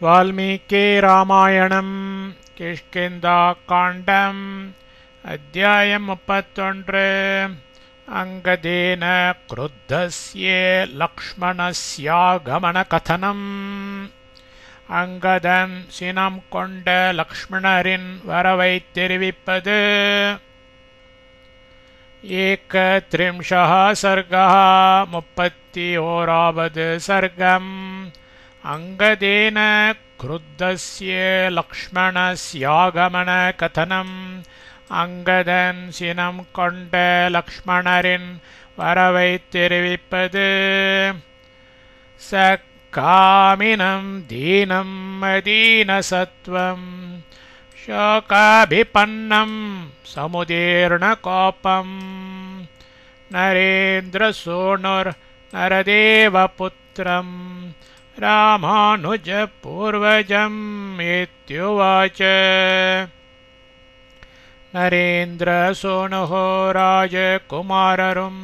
वाल्मीकि रामायणं किष्किन्धाकाण्डम् अध्यायम् 31 अंगदेन क्रुद्धस्य लक्ष्मणस्यागमनकथनम् अंगदन सिனம் கொண்ட லக்ஷ்மணரின் வரவைத் தெரிவிப்பது. 31 सर्गः 31வது सर्गम्. अंगदेन क्रुद्धस्य लक्ष्मणस्यागमनकथनम्. अंगदन सिனம் கொண்ட லக்ஷ்மணரின் வரவைத் தெரிவிப்பது. कामिनं दीनं मदीनसत्वं शोकाभिपन्नं समुदीर्णकोपं नरेन्द्रसूनुर्नरदेवपुत्रं रामानुजपूर्वजम् इत्युवाच. नरेन्द्रसूनुः राजकुमाररुं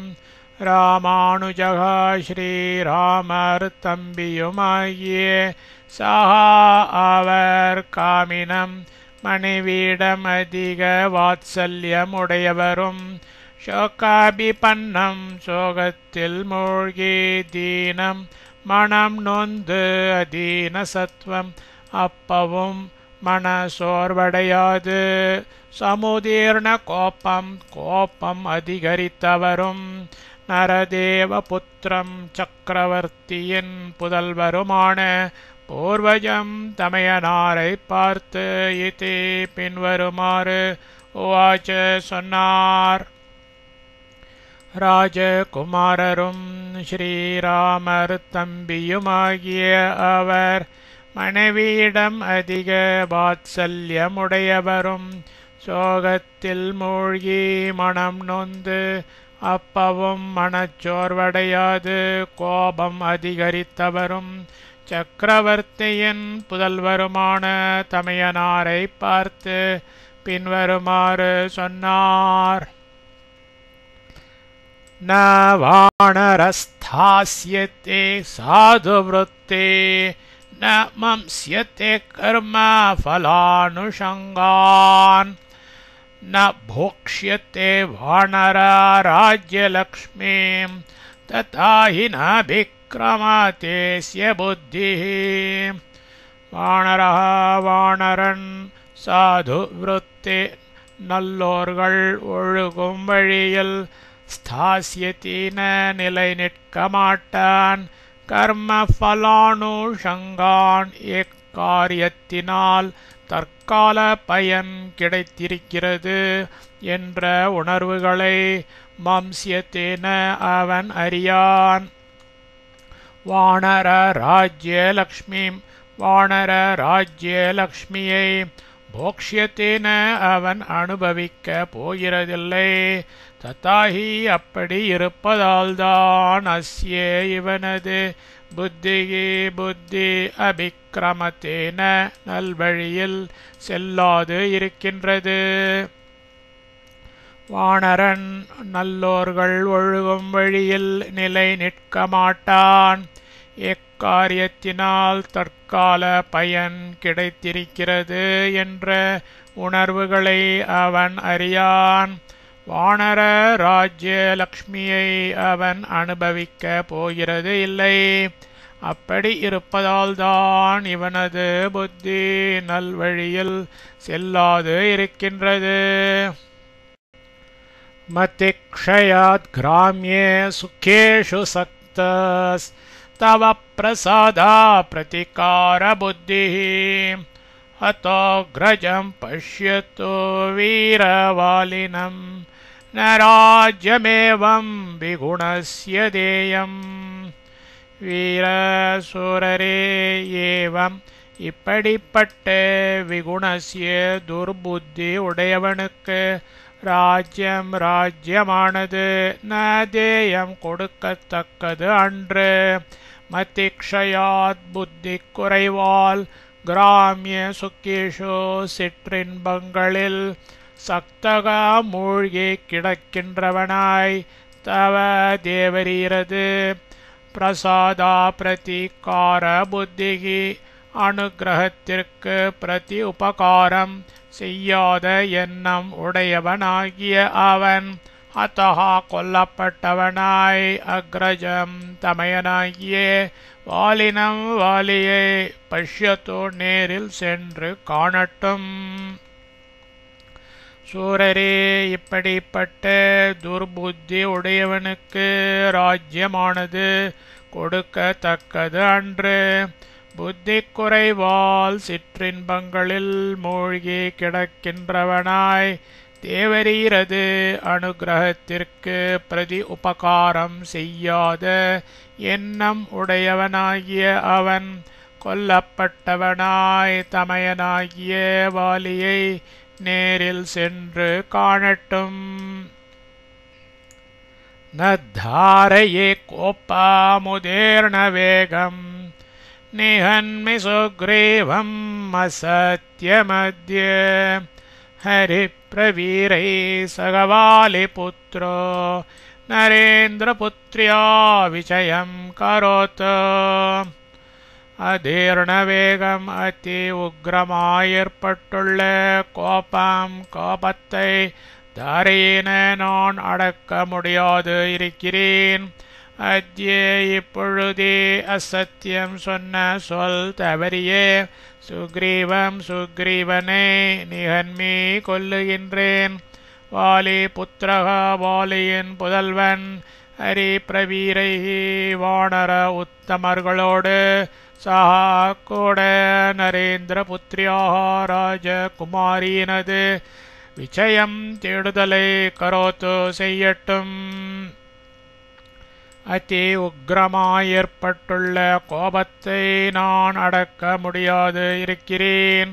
रामानुजः श्रीरामर्तम्बियुमाये सह அவர் காமினம் மணிவீடமதிக வாத்சல்யமுடையவரும் சோகாபிபன்னம் சோகத்தில் மூழ்கி தீனம் மனம் நொந்து அதீன சத்வம் அப்பவும் மன சோர்வடையாது சமுதீர்ண கோபம் அதிகரித்தவரும் நரதேவபுத்திரம் சக்கரவர்த்தியின் புதல்வருமான பூர்வஜம் தமையனாரை பார்த்து இதி பின்வருமாறு உவாச்ச சொன்னார். ராஜகுமாரரும் ஸ்ரீராமர் தம்பியுமாகிய அவர் மனைவியிடம் அதிக வாத்சல்யமுடையவரும் சோகத்தில் மூழ்கி மனம் நொந்து அப்பவும் மனச்சோர்வடையாது கோபம் அதிகரித்தவரும் சக்கரவர்த்தியின் புதல்வருமான தமையனாரை பார்த்து பின்வருமாறு சொன்னார். ந வானரஸ்தாஸ்யதே சாதுவ்ருத்தே ந மம்ஸ்யதே கர்ம ஃபலானுஷங்கான் न भोक्ष्यते वानरा राज्यलक्ष्मीं तथा हि न विक्रमतेस्य बुद्धिः. வானரः வானரன் சாது விருத்தே நல்லோர்கள் ஒழுகும் வழியில் ஸ்தாஸ்யத்தின நிலை நிற்க மாட்டான். கர்ம ஃபலானுஷங்கான் எக்காரியத்தினால் தற்கால பயன் கிடைத்திருக்கிறது என்ற உணர்வுகளை மம்ஸ்யத்தேன அவன் அறியான். வானர ராஜ்யலக்ஷ்மியை போக்ஷ்யத்தேன அவன் அனுபவிக்க போகிறதில்லை. ததாஹி அப்படி இருப்பதால்தான் அஸ்ய இவனது புத்தி அபிக்கிரமத்தேன நல்வழியில் செல்லாது இருக்கின்றது. வானரன் நல்லோர்கள் ஒழுகும் வழியில் நிலை நிற்க மாட்டான். எக்காரியத்தினால் தற்கால பயன் கிடைத்திருக்கிறது என்ற உணர்வுகளை அவன் அறியான். வானர ராஜ்யலக்ஷ்மியை அவன் அனுபவிக்க போகிறது இல்லை. அப்படி இருப்பதால்தான் இவனது புத்தி நல்வழியில் செல்லாது இருக்கின்றது. மதிக்ஷயாத் கிராம்யே சுகேஷு சக்தஸ் தவ பிரசாதா பிரதிகார புத்திஹ ஹதோக்ரஜம் பஷ்யதோ வீரவாலினம் ந ராஜ்யமேவம் விகுணஸ்ய தேயம். வீரசூரரே ஏவம் இப்படிப்பட்ட விகுணஸ்ய துர்புத்தி உடையவனுக்கு ராஜ்யமானது ந தேயம் கொடுக்கத்தக்கது அன்று. மதிக்ஷயாத் புத்தி குறைவால் கிராமிய சுக்கேஷோ சிற்றின்பங்களில் சக்தகா மூழ்கி கிடக்கின்றவனாய் தவ தேவரீரது பிரசாதா பிரதிகார புத்திகி அனுக்கிரகத்திற்கு பிரதி உபகாரம் செய்யாத எண்ணம் உடையவனாகிய அவன் அத்தகா கொல்லப்பட்டவனாய் அக்ரஜம் தமையனாகிய வாலினம் வாலியை பஷ்யத்தோ நேரில் சென்று காணட்டும். சூரரே, இப்படிப்பட்ட துர்புத்தி உடையவனுக்கு ராஜ்யமானது கொடுக்கத்தக்கது அன்று. புத்தி குறைவால் சிற்றின்பங்களில் மூழ்கி கிடக்கின்றவனாய் தேவரீரது அனுக்கிரகத்திற்கு பிரதி உபகாரம் செய்யாத எண்ணம் உடையவனாகிய அவன் கொல்லப்பட்டவனாய் தமையனாகிய வாலியை நேரில் சென்று காணட்டும். நத்தாரயே கோப்பாமுதேர்ண வேகம் நிஹன்மி சுக்ரீவம் அசத்யமத்ய ஹரிப்ரவீரை சகவாலிபுத்ரோ நரேந்திரபுத்ர்யா விஜயம் கரோத். அதீர்ணவேகம் அதி உக்ரமாயேற்பட்டுள்ள கோபத்தை தாரையின நான் அடக்க முடியாது இருக்கிறேன். அத்ய இப்பொழுதே அசத்தியம் சொன்ன சொல் தவறியே சுக்ரீவனை நிகன்மி கொல்லுகின்றேன். வாலி புத்திரகா வாலியின் புதல்வன் ஹரி பிரவீரை வானர உத்தமர்களோடு சஹா கூட நரேந்திர புத்ரியாக ராஜகுமாரியினது விஜயம் தேடுதலை கரோத்து செய்யட்டும். அதி உக்ரமாயேற்பட்டுள்ள கோபத்தை நான் அடக்க முடியாது இருக்கிறேன்.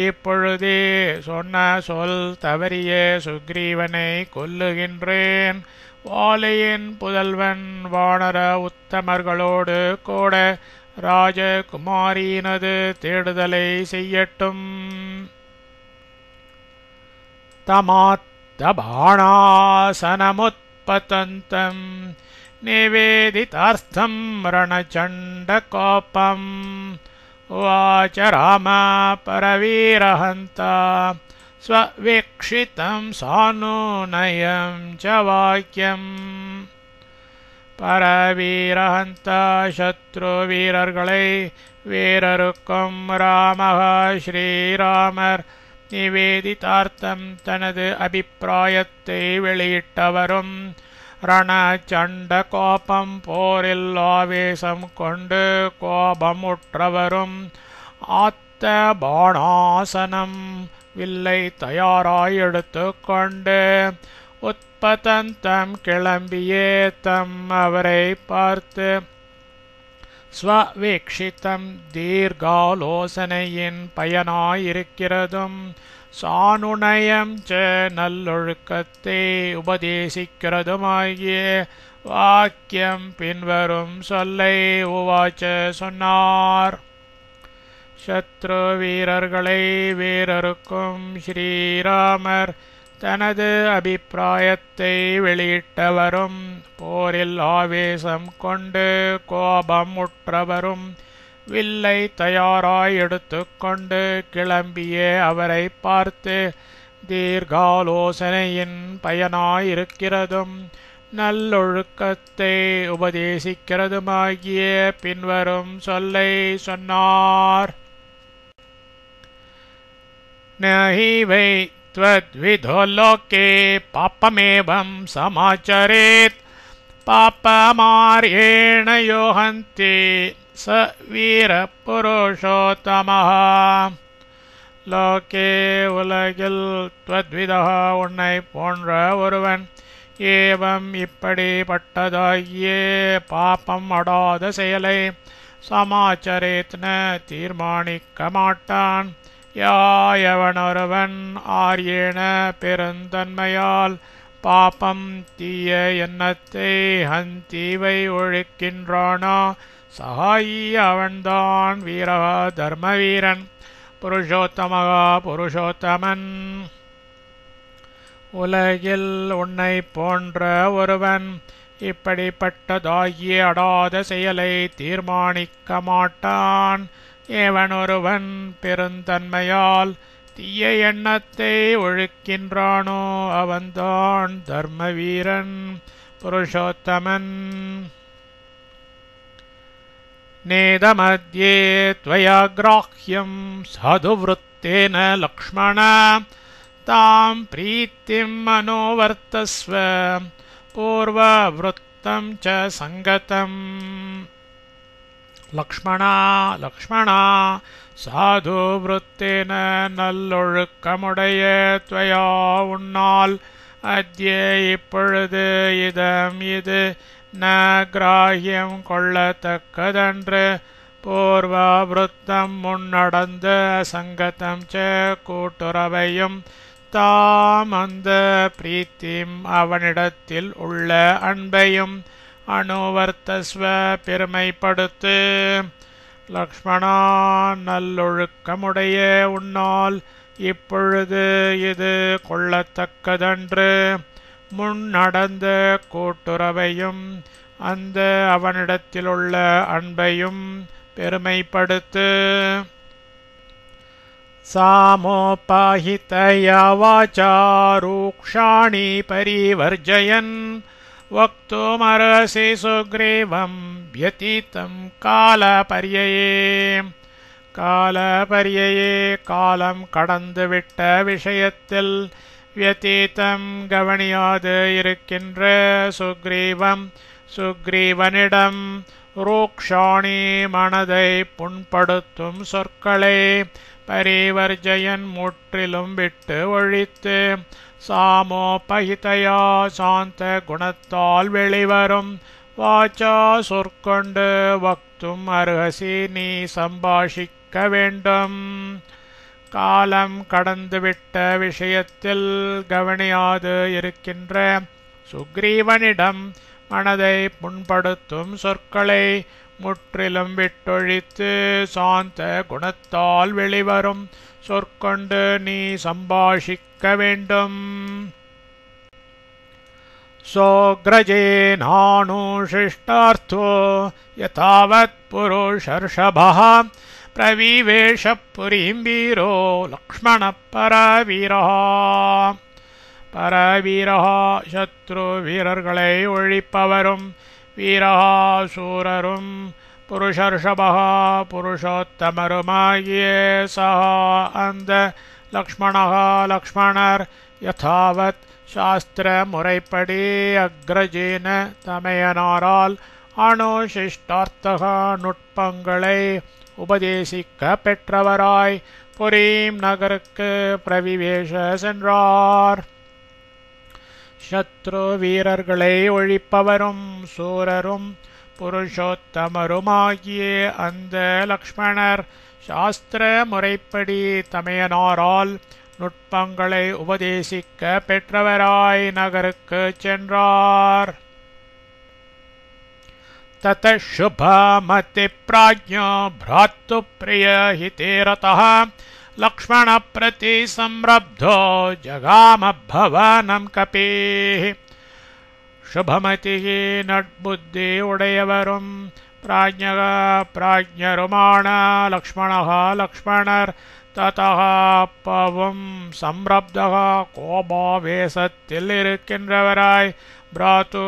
இப்பொழுதே சொன்ன சொல் தவறிய சுக்ரீவனை கொல்லுகின்றேன். வாலியின் புதல்வன் வானர உத்தமர்களோடு கூட ராஜகுமாரியினது தேடுதலை செய்யட்டும். தமாத்த பாணாசனமுத்பதந்தம் நிவேதிதார்த்தம் ரணச்சண்டகோபம் உவாச ராம பரவீரஹந்தா ஸ்வவீக்ஷிதம் சானுநயம் ச வாக்கியம். பரவீரஹந்தா சத்ரு வீரர்களை வீரருக்கும் ராமஹ ஸ்ரீராமர் நிவேதிதார்த்தம் தனது அபிப்பிராயத்தை வெளியிட்டவரும் ரணச்சண்ட கோபம் போரில் ஆவேசம் கொண்டு கோபமுற்றவரும் ஆத்த பாணாசனம் வில்லை தயாராய் எடுத்து கொண்டு உத்பதந்தம் கிளம்பியே தம் அவரை பார்த்து ஸ்வவீக்ஷிதம் தீர்காலோசனையின் பயனாயிருக்கிறதும் சானுநயம் ச நல்லொழுக்கத்தை உபதேசிக்கிறதுமாகிய வாக்கியம் பின்வரும் சொல்லை உவாச்ச சொன்னார். சத்ரு வீரர்களை வீரருக்கும் ஸ்ரீராமர் தனது அபிப்பிராயத்தை வெளியிட்டவரும் போரில் ஆவேசம் கொண்டு கோபம் உற்றவரும் வில்லை தயாராய் எடுத்துக்கொண்டு கிளம்பிய அவரை பார்த்து தீர்காலோசனையின் பயனாயிருக்கிறதும் நல்லொழுக்கத்தை உபதேசிக்கிறதுமாகிய பின்வரும் சொல்லை சொன்னார். நஹி வை त्वद्विधो लोके पापमेवं समाचरेत् पापमार्येण यो हन्ति स वीरपुरुषोत्तमः. லோகே உலகில் த்வத்விதः உன்னை போன்ற ஒருவன் ஏவம் இப்படிப்பட்டதாகிய பாப்பம் அடாத செயலை சமாச்சரேத்ன தீர்மானிக்க மாட்டான். யாயவனொருவன் ஆர்யேன பெருந்தன்மையால் பாப்பம் தீய எண்ணத்தை ஹந்தீவை ஒழிக்கின்றானோ சகாயி அவன்தான் வீரகா தர்மவீரன் புருஷோத்தமகா புருஷோத்தமன். உலகில் உன்னை போன்ற ஒருவன் இப்படிப்பட்டதாகிய அடாத செயலை தீர்மானிக்க மாட்டான். எவனொருவன் பெருந்தன்மையால் தீய எண்ணத்தை ஒழிக்கின்றானோ அவன்தான் தர்மவீரன் புருஷோத்தமன். நேதமத்யே त्वया கிராஹ்யம் சாதுவ்ருத்தேன லக்ஷ்மண தாம் பிரீத்திம் மனோவர்த்தஸ்வ பூர்வவ்ருத்தம் ச சங்கதம். லக்ஷ்மணா சாதுவ்ருத்தேன நல்லொழுக்கமுடைய त्वया உன்னால் அத்யே இப்பொழுது இதம் இது ந கிராஹ்யம் கொள்ளத்தக்கதன்று பூர்வவ்ருத்தம் முன்னடந்த சங்கதம் ச கூட்டுறவையும் தாம் அந்த பிரீத்திம் அவனிடத்தில் உள்ள அன்பையும் அனுவர்த்தஸ்வ பெருமைப்படுத்து. லக்ஷ்மணா நல்லொழுக்கமுடைய உன்னால் இப்பொழுது இது கொள்ளத்தக்கதன்று முன்னடந்த கூட்டுறவையும் அந்த அவனிடத்திலுள்ள அன்பையும் பெருமைப்படுத்து. சாமோபாஹிதயா வாசா ரூக்ஷாணி பரிவர்ஜயன் வக்துமர்ஹசி சுக்ரீவம் வ்யதீதம் காலபர்யயே. காலபர்யயே காலம் கடந்துவிட்ட விஷயத்தில் வியதீதம் கவனியாது இருக்கின்ற சுக்ரீவனிடம் ரூக்ஷாணி மனதை புண்படுத்தும் சொற்களை பரிவர்ஜயன் முற்றிலும் விட்டு ஒழித்து சாமோபஹிதயா சாந்த குணத்தால் வெளிவரும் வாச்சா சொற்கொண்டு வக்தும் அர்ஹசி நீ சம்பாஷிக்க வேண்டும். காலம் கடந்துவிட்ட விஷயத்தில் கவனியாது இருக்கின்ற சுக்ரீவனிடம் மனதை புண்படுத்தும் சொற்களை முற்றிலும் விட்டொழித்து சாந்த குணத்தால் வெளிவரும் சொற்கொண்டு நீ சம்பாஷிக்க வேண்டும். சோக்ரஜேனானுஷிஷ்டார்த்தோ யதாவத் புருஷர்ஷபः பிரவிவேஷ புரீம் வீரோ லக்ஷ்மண பரவீரः சத்ரு வீரர்களை ஒழிப்பவரும் வீரஹா சூரரும் புருஷர்ஷபः புருஷோத்தமருமாகிய சஹா அந்த லக்ஷ்மணர் யதாவத் சாஸ்திர முறைப்படி அக்ரஜேன தமையனாரால் அனுஷிஷ்டார்த்தக நுட்பங்களை உபதேசிக்க பெற்றவராய் புரீம் நகருக்கு பிரவிவேஷ சென்றார். சத்ரு வீரர்களை ஒழிப்பவரும் சூரரும் புருஷோத்தமருமாகிய அந்த லக்ஷ்மணர் சாஸ்திர முறைப்படி தமையனாரால் நுட்பங்களை உபதேசிக்க பெற்றவராய் நகருக்கு சென்றார். தத சுபமதி பிராஜ்ஞோ பிராத்து பிரிய ஹிதே ரதः லக்ஷ்மண பிரதி சம்ரப்தோ ஜகாம பவனம் கபேஹி. சுபமதி நட்புத்தி உடையவரும் பிராஜ்ஞருமான லக்ஷ்மணர் ததः அப்பவும் சம்ரப்தः கோபாவேசத்தில் இருக்கின்றவராய் பிராத்து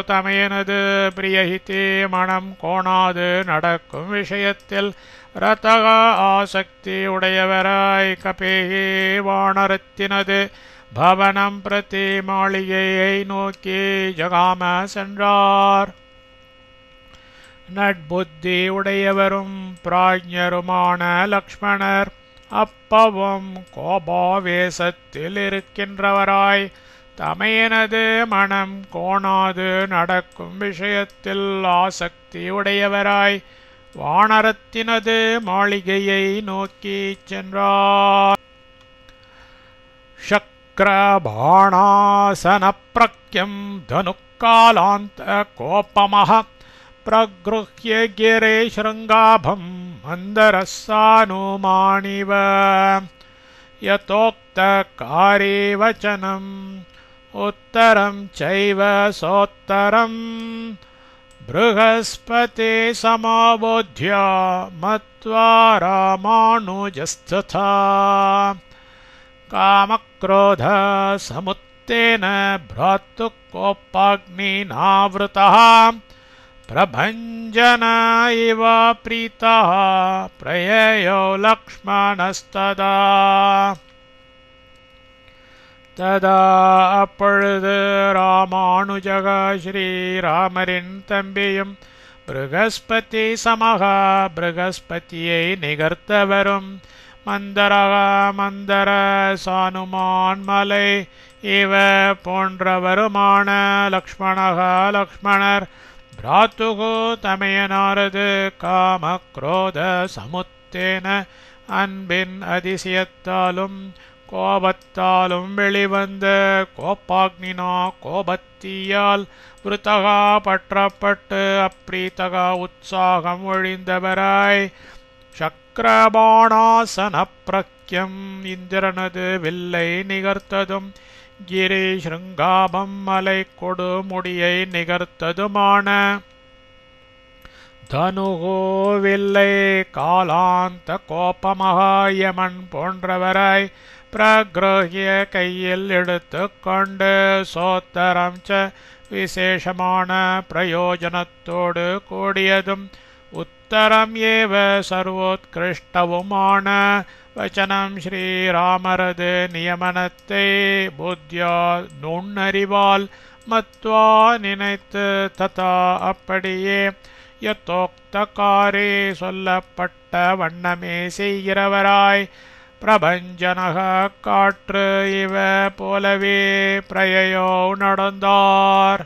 தமையனது பிரியஹிதே மனம் கோணாது நடக்கும் விஷயத்தில் ரதக ஆசக்தி உடையவராய் கபேஹி வானரத்தினது பவனம் பிரதி மாளிகையை நோக்கி ஜகாம சென்றார். நட்புத்தி உடையவரும் பிராஜ்ஞருமான லக்ஷ்மணர் அப்பவும் கோபாவேசத்தில் இருக்கின்றவராய் தமையனது மனம் கோணாது நடக்கும் விஷயத்தில் ஆசக்தி உடையவராய் வானரத்தினது மாளிகையை நோக்கி சென்றார். சக்ரபாணாசன பிரக்யம் தனுக்காலாந்த கோபமஹ பிரக்ருஹ்ய கிரே ஸ்ருங்காபம் மந்தரஸ்ஸானுமானிவ யதோக்த காரே வச்சனம் உத்தரம் சைவ சோத்தரம் बृहस्पति समाबोध्य मत्वा रामानुजस्तथा कामक्रोध समुत्तेन भ्रातृकोपाग्निनावृतः प्रभञ्जन इव प्रीतः प्रययौ लक्ष्मणस्तदा तदा அப்பொழுது ராமானுஜக ஸ்ரீராமரின் தம்பியும் ப்ருகஸ்பதி சமக ப்ருகஸ்பதியை நிகர்த்தவரும் மந்தர சானுமான் மலை இவ போன்றவருமான லக்ஷ்மணர் பிராத்துகு தமையனாரது காமக்ரோத சமுத்தேன அன்பின் அதிசயத்தாலும் கோபத்தாலும் வெளிவந்த கோபாக்னினா கோபத்தியால் விருத்தகா பற்றப்பட்டு அப்ரீதகா உற்சாகம் ஒழிந்தவராய் சக்கரபாணாசன பிரக்யம் இந்திரனது வில்லை நிகர்த்ததும் கிரி ஸ்ருங்காபம் மலை கொடு முடியை நிகர்த்ததுமான தனுகோ வில்லை காலாந்த கோபமகாயமன் போன்றவராய் பிரக்ரோஹிய கையில் எடுத்து கொண்டு சோத்தரம் ச விசேஷமான பிரயோஜனத்தோடு கூடியதும் உத்தரம் ஏவ சர்வோத்கிருஷ்டவுமான வச்சனம் ஸ்ரீராமரது நியமனத்தை புத்தியா நுண்ணறிவால் மத்வா நினைத்து ததா அப்படியே யதோக்தகாரே சொல்லப்பட்ட வண்ணமே செய்கிறவராய் பிரபஞ்சனக காற்று இவ போலவே பிரயயோ நடந்தார்.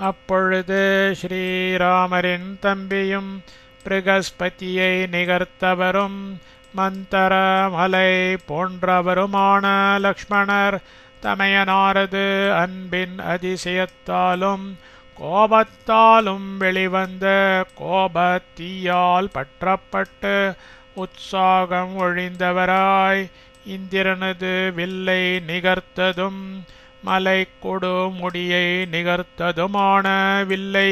அப்பொழுது ஸ்ரீராமரின் தம்பியும் ப்ருகஸ்பதியை நிகர்த்தவரும் மந்தர மலை போன்றவருமான லக்ஷ்மணர் தமையனாரது அன்பின் அதிசயத்தாலும் கோபத்தாலும் வெளிவந்த கோபத்தீயால் பற்றப்பட்டு உற்சாகம் ஒழிந்தவராய் இந்திரனது வில்லை நிகர்த்ததும் மலை கொடு முடியை நிகர்த்ததுமான வில்லை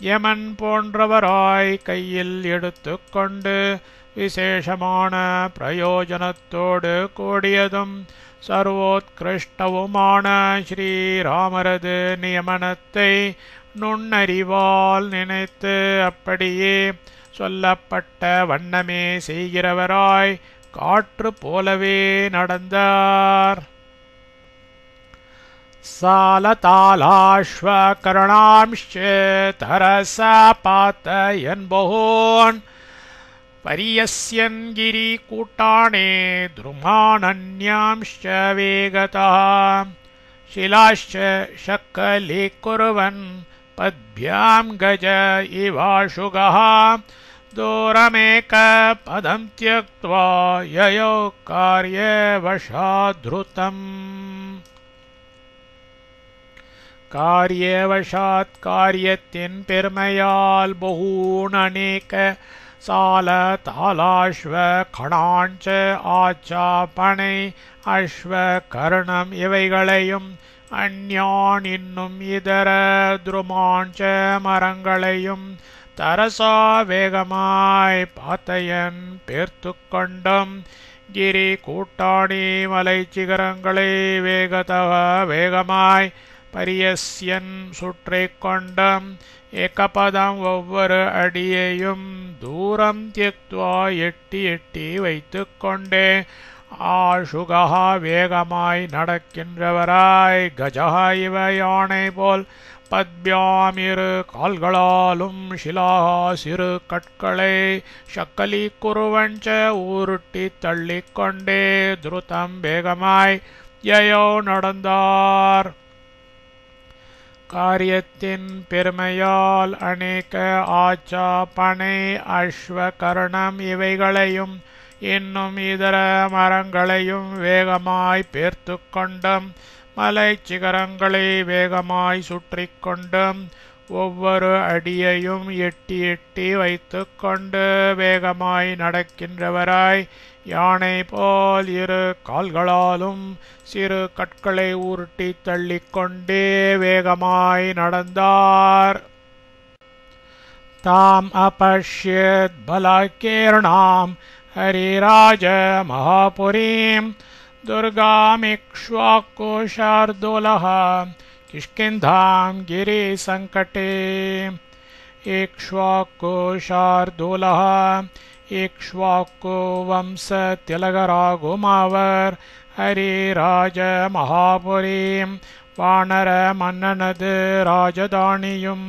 யமன் போன்றவராய் கையில் எடுத்து கொண்டு விசேஷமான பிரயோஜனத்தோடு கூடியதும் சர்வோத்கிருஷ்டவுமான ஸ்ரீராமரது நியமனத்தை நுண்ணறிவால் நினைத்து அப்படியே சொல்லப்பட்ட வண்ணமே செய்கிறவராய் காற்று போலவே நடந்தார். சாலதாலாஸ்வகர்ணாம்ச்ச தரசா பாத்தயன் பகோன் பரியஸ்யன் கிரி கூட்டானே துருமானன்யாம்ச்ச வேகதः शिलाश्च शक्कलीकुर्वन् पद्भ्यां गज इवाशुगः दूरमेकपदं त्यक्त्वा ययौ कार्यवशाद्धृतम्. कार्यवशात् कार्यத்தின் பெருமையால் பகூன் அநேக சால தாலாஸ்வ கணாஞ்ச ஆச்சாபனை அஸ்வ கர்ணம் இவைகளையும் அந்யான் இன்னும் இதர துருமாஞ்ச மரங்களையும் தரசா வேகமாய் பாத்தையன் பேர்த்து கொண்டும் கிரி கூட்டாணி மலை சிகரங்களை வேகதக வேகமாய் பரியஸ்யன் சுற்றிக் கொண்டும் ஏகபதம் ஒவ்வொரு அடியையும் தூரம் தியக்த்வா எட்டி எட்டி வைத்து கொண்டே ஆஷுகா வேகமாய் நடக்கின்றவராய் கஜஹா இவ யானை போல் பத்பியாம் இரு கால்களாலும் ஷிலாஹா சிறு கற்களை ஷக்கலி குருவஞ்ச ஊருட்டி தள்ளிக்கொண்டே துருதம் வேகமாய் யயோ நடந்தார். காரியத்தின் பெருமையால் அநேக ஆச்சா பனை அஸ்வ கர்ணம் இவைகளையும் இன்னும் இதர மரங்களையும் வேகமாய் பேர்த்து கொண்டும் மலை சிகரங்களை வேகமாய் சுற்றி கொண்டும் ஒவ்வொரு அடியையும் எட்டி எட்டி வைத்து கொண்டு வேகமாய் நடக்கின்றவராய் யானை போல் இரு கால்களாலும் சிறு கற்களை உருட்டி தள்ளிக்கொண்டே வேகமாய் நடந்தார். ताम् अपश्यत् बलाकीर्णाम् हरिराज महापुरीम् दुर्गामिक्ष्वाकुशार्दूलः किष्किन्धाम् गिरिसङ्कटे इक्ष्वाकुशार्दूलः इक्ष्वाकु वंशतिलकरागुमावर् हरिराज महापुरीम् वानर मन्ननது ராஜதானியும்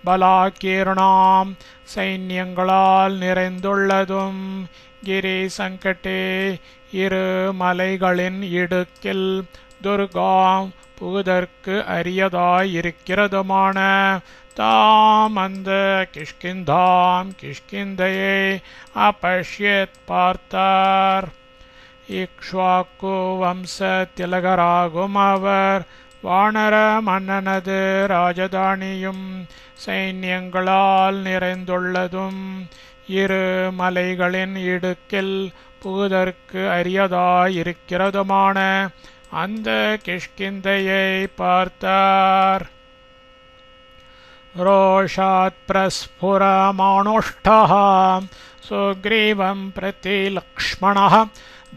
பலாகீர்ணாம் சைன்யங்களால் நிறைந்துள்ளதும் கிரி சங்கட்டே இரு மலைகளின் இடுக்கில் துர்காம் புகுதற்கு அரியதாயிருக்கிறதுமான தாம் அந்த கிஷ்கிந்தாம் கிஷ்கிந்தையை அபஷ்யத் பார்த்தார். இக்ஷ்வாக்கு வம்ச திலகராகும் அவர் வானர மன்னனது ராஜதானியும் சைன்யங்களால் நிறைந்துள்ளதும் இரு மலைகளின் இடுக்கில் புகுதற்கு அரியதாயிருக்கிறதுமான அந்த கிஷ்கிந்தையை பார்த்தார். ரோஷாத் பிரஸ்புரமானுஷ்டः சுக்ரீவம் பிரதி லக்ஷ்மணः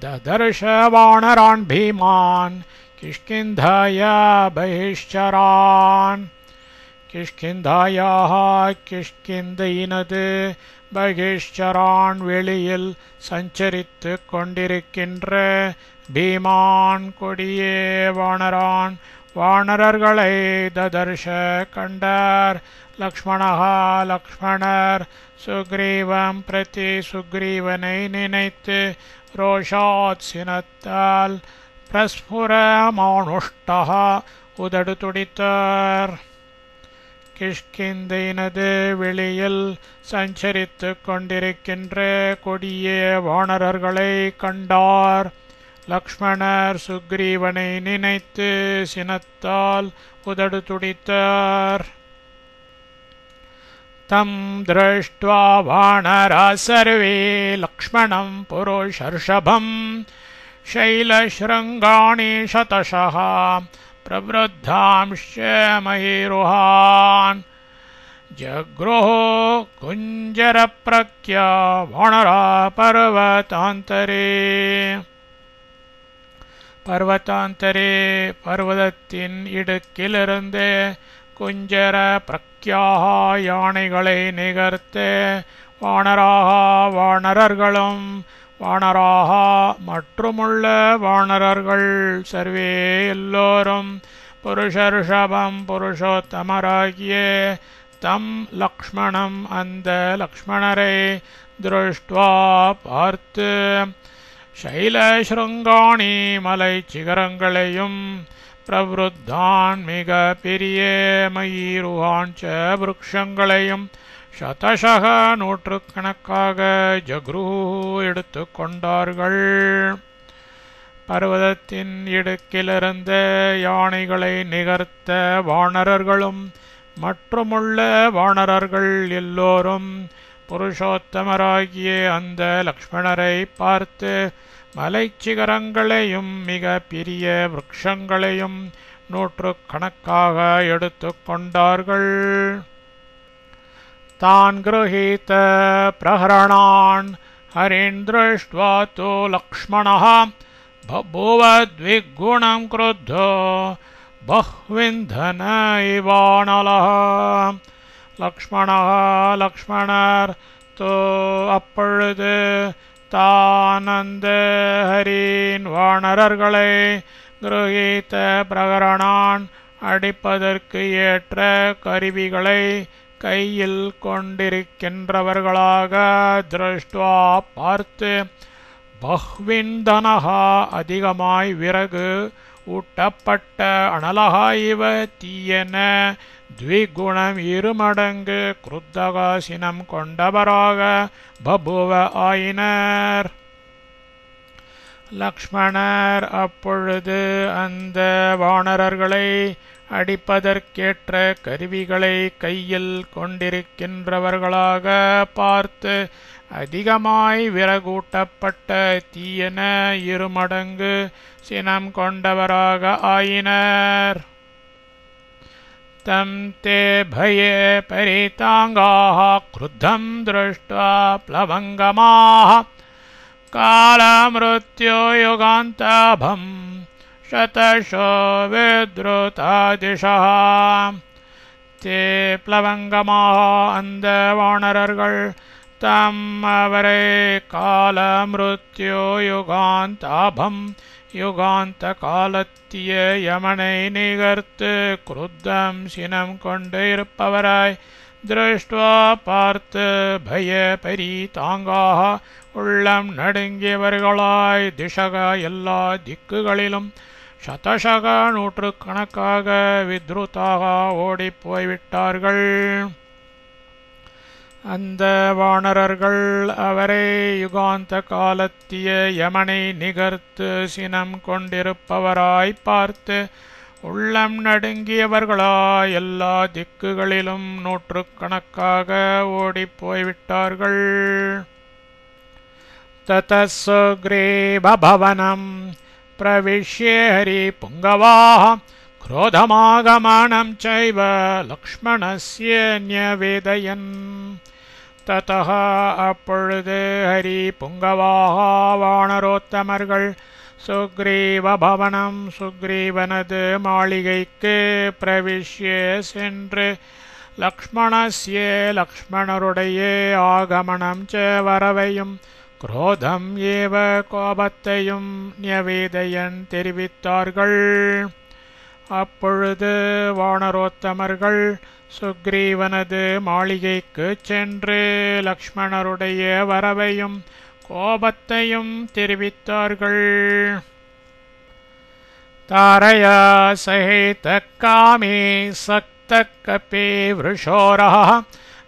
ददर्श वानरान् भीमान् किष्किन्धाया बहिश्चरान्. கிஷ்கிந்தாயாக கிஷ்கிந்தையினது பகிஷ்சரான் வெளியில் சஞ்சரித்து கொண்டிருக்கின்ற பீமான் கொடியே வானரான் வானரர்களை ததர்ஷ கண்டார். லக்ஷ்மணஹா லக்ஷ்மணர் சுக்ரீவம் பிரதி சுக்ரீவனை நினைத்து ரோஷாத் சினத்தால் பிரஸ்புரமானுஷ்டः உதடு துடித்தார். கிஷ்கிந்தையினது வெளியில் சஞ்சரித்து கொண்டிருக்கின்ற கொடிய வானரர்களை கண்டார். லக்ஷ்மணர் சுக்ரீவனை நினைத்து சினத்தால் உதடு துடித்தார். தம் திருஷ்ட்வா வானரா சர்வே லக்ஷ்மணம் புருஷர்ஷபம் शैलशृङ्गाणि शतशः प्रवृद्धांश्च महीरुहान् जगृह कुञ्जरप्रख्या वानरा पर्वतान्तरे पर्वतத்தின் இடுக்கிலிருந்து குஞ்சர பிரக்யாக யானைகளை நிகர்த்த வானரர்களும் வானராக மற்றுமுள்ள வானரர்கள் சர்வே எல்லோரும் புருஷர்ஷபம் புருஷோத்தமராகிய தம் லக்ஷ்மணம் அந்த லக்ஷ்மணரை திருஷ்ட்வா பார்த்து சைலஸ்ருங்காணி மலை சிகரங்களையும் பிரவருத்தான் மிக பெரிய மயீருகாஞ்ச விருக்ஷங்களையும் சதசக நூற்றுக்கணக்காக ஜக்ரு எடுத்து கொண்டார்கள். பர்வதத்தின் இடுக்கிலிருந்த யானைகளை நிகர்த்த வானரர்களும் மற்றுமுள்ள வானரர்கள் எல்லோரும் புருஷோத்தமராகிய அந்த லக்ஷ்மணரை பார்த்து மலைச்சிகரங்களையும் மிக பெரிய விருக்ஷங்களையும் நூற்றுக்கணக்காக எடுத்து கொண்டார்கள். तान् गृहीत प्रहरणान् हरीन् दृष्ट्वा तु लक्ष्मणः बभूव द्विगुणं क्रुद्धो बह्विन्धन इवानलः. லக்ஷ்மணர் தோ அப்பொழுது தானந்த ஹரின் வானரர்களை கிரகித்த பிரகரணான் அடிப்பதற்கு ஏற்ற கருவிகளை கையில் கொண்டிருக்கின்றவர்களாக திருஷ்டுவா பார்த்து பஹ்விந்தனஹா அதிகமாய் விறகு ஊட்டப்பட்ட அனலஹா இவ தீயன த்விகுணம் இருமடங்கு கிருத்தகாசினம் கொண்டவராக பபுவ ஆயினர். லக்ஷ்மணர் அப்பொழுது அந்த வானரர்களை அடிப்பதற்கேற்ற கருவிகளை கையில் கொண்டிருக்கின்றவர்களாக பார்த்து அதிகமாய் விறகூட்டப்பட்ட தீயன இருமடங்கு சினம் கொண்டவராக ஆயினர். तं ते भये परिताङ्गाः क्रुद्धं दृष्ट्वा प्लवङ्गमाः कालमृत्युयुगान्ताभं शतशो विद्रुता दिशः ते प्लवङ्गमाः அந்த வானரர்கள் தம் அவரை காலமிருத்யோ யுகாந்தாபம் யுகாந்த காலத்திய யமனை நிகர்த்து குருத்தம் சினம் கொண்டு இருப்பவராய் திருஷ்டுவா பார்த்து பய பரிதாங்காக உள்ளம் நடுங்கியவர்களாய் திசக எல்லா திக்குகளிலும் சதசக நூற்றுக்கணக்காக வித்ருதாக ஓடிப்போய்விட்டார்கள். அந்த வானரர்கள் அவரை யுகாந்த காலத்திய யமனை நிகர்த்து சினம் கொண்டிருப்பவராய் பார்த்து உள்ளம் நடுங்கியவர்களாய் எல்லா திக்குகளிலும் நூற்றுக்கணக்காக ஓடிப்போய்விட்டார்கள். ததः சுக்ரீவபவனம் பிரவிஷ்ய ஹரிபுங்கவாः क्रोधमागमनं चैव लक्ष्मणस्य न्यवेदयन्. ततः அப்பொழுது ஹரி புங்கவாக வானரோத்தமர்கள் சுக்ரீவ பவனம் சுக்ரீவனது மாளிகைக்கு பிரவிஷ்ய சென்று லக்ஷ்மணஸ்ய லக்ஷ்மணருடைய ஆகமனம் ச வரவையும் குரோதம் ஏவ கோபத்தையும் ன்யவேதயன் தெரிவித்தார்கள். அப்பொழுது வானரோத்தமர்கள் சுக்ரீவனது மாளிகைக்கு சென்று லக்ஷ்மணருடைய வரவையும் கோபத்தையும் தெரிவித்தார்கள். தாரயா சஹித காமே சக்த கபே விருஷோரஹ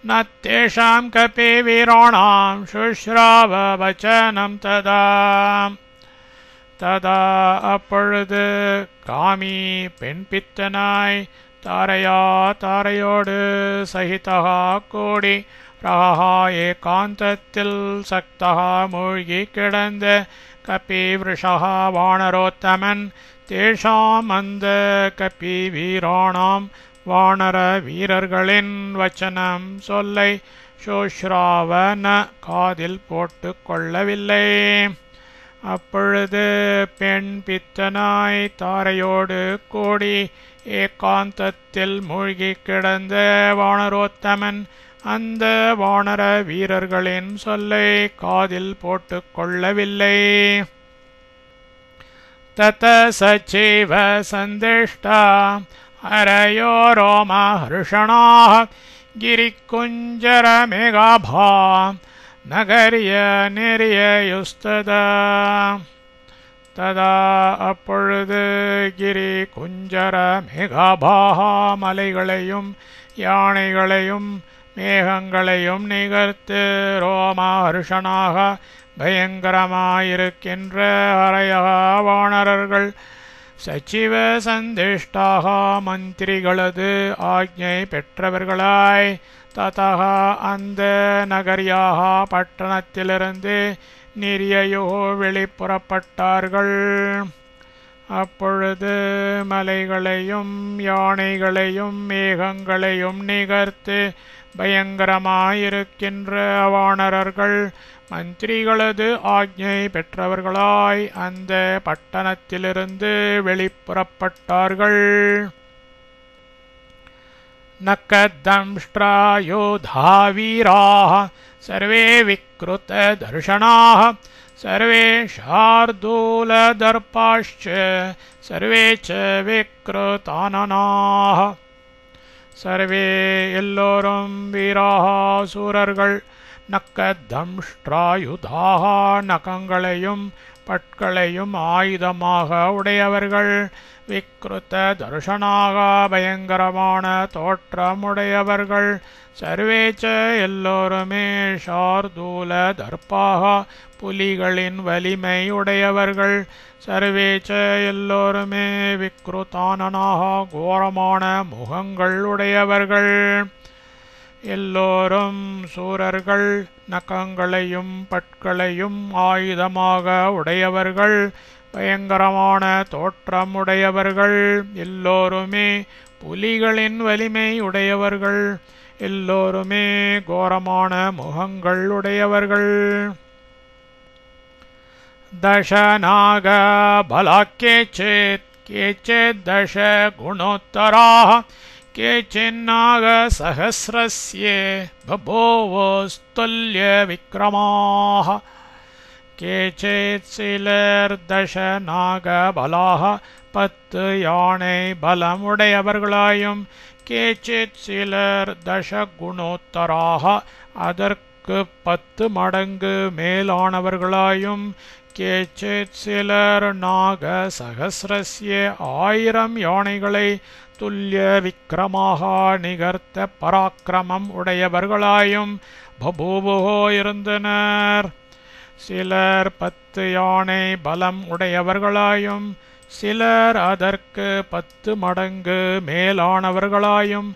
நத்தேஷாம் கபே வீராணாம் சுஷ்ராவ வச்சனம் ததா. ததா அப்பொழுது காமி பெண் பித்தனாய் தாரையா தாரையோடு சகிதா கூடி ரகா ஏகாந்தத்தில் சக்தகா மூழ்கி கிடந்த கபி விருஷா வானரோத்தமன் தேஷாம் அந்த கபி வீராணாம் வானர வீரர்களின் வச்சனம் சொல்லை சுஷ்ராவன காதில் போட்டு கொள்ளவில்லை. அப்பொழுது பெண் பித்தனாய் தாரையோடு கூடி ஏகாந்தத்தில் மூழ்கி கிடந்த வானரோத்தமன் அந்த வானர வீரர்களின் சொல்லை காதில் போட்டு கொள்ளவில்லை. தத சச்சைவ சந்திஷ்டா ஹரயோ ரோம ஹர்ஷணாः கிரிகுஞ்சர மேகாபா நகரிய நெறியுஸ்ததா. ததா அப்பொழுது கிரி குஞ்சர மேகாபாகா மலைகளையும் யானைகளையும் மேகங்களையும் நிகர்த்து ரோமா ஹர்ஷனாக பயங்கரமாயிருக்கின்ற ஹரயக வானரர்கள் சச்சிவ சந்திஷ்டாக மந்திரிகளது ஆக்ஞை பெற்றவர்களாய் ததா அந்த நகரியாக பட்டணத்திலிருந்து நிரியோ வெளிப்புறப்பட்டார்கள். அப்பொழுது மலைகளையும் யானைகளையும் மேகங்களையும் நிகர்த்து பயங்கரமாயிருக்கின்ற வானரர்கள் மந்திரிகளது ஆக்ஞை பெற்றவர்களாய் அந்த பட்டணத்திலிருந்து வெளிப்புறப்பட்டார்கள். நக்கதம்ஷ்ட்ராயோதா வீராः सर्वे विकृत दर्शनाः सर्वे शार्दूलदर्पाश्च सर्वे च विकृताननाः. सर्वे எல்லோரும் வீராக சூரர்கள் நக்கதம்ஷ்ட்ராயுதாக நகங்களையும் பட்களையும் ஆயுதமாக உடையவர்கள் விக்ருத்த தர்ஷனாக பயங்கரமான தோற்றமுடையவர்கள் சர்வேச்ச எல்லோருமே ஷார்தூல தர்பாக புலிகளின் வலிமை உடையவர்கள் சர்வேச்ச எல்லோருமே விக்ருதானனாக கோரமான முகங்கள் உடையவர்கள். எல்லோரும் சூரர்கள் நகங்களையும் பட்களையும் ஆயுதமாக உடையவர்கள் பயங்கரமான தோற்றமுடையவர்கள் எல்லோருமே புலிகளின் வலிமை உடையவர்கள் எல்லோருமே கோரமான முகங்கள் உடையவர்கள். தசநாக பலாக்கேச்சேத் கேச்சித் தச குணோத்தராः கேச்சின்னாக சஹஸ்ரஸ்யே பபூவோஸ்துல்ய விக்ரமாः. கேச்சித் சிலர் தசநாக பலாக 10 யானை பலமுடையவர்களாயும் கேச்சித் சிலர் தசகுணோத்தராக அதற்கு 10 மடங்கு மேலானவர்களாயும் கேச்சித் சிலர் நாக சகஸ்ரஸ்ய 1000 யானைகளை துல்லிய விக்ரமாக நிகர்த்த பராக்கிரமம் உடையவர்களாயும் பபூவுகோ இருந்தனர். சிலர் 10 யானை பலம் உடையவர்களாயும் சிலர் அதற்கு 10 மடங்கு மேலானவர்களாயும்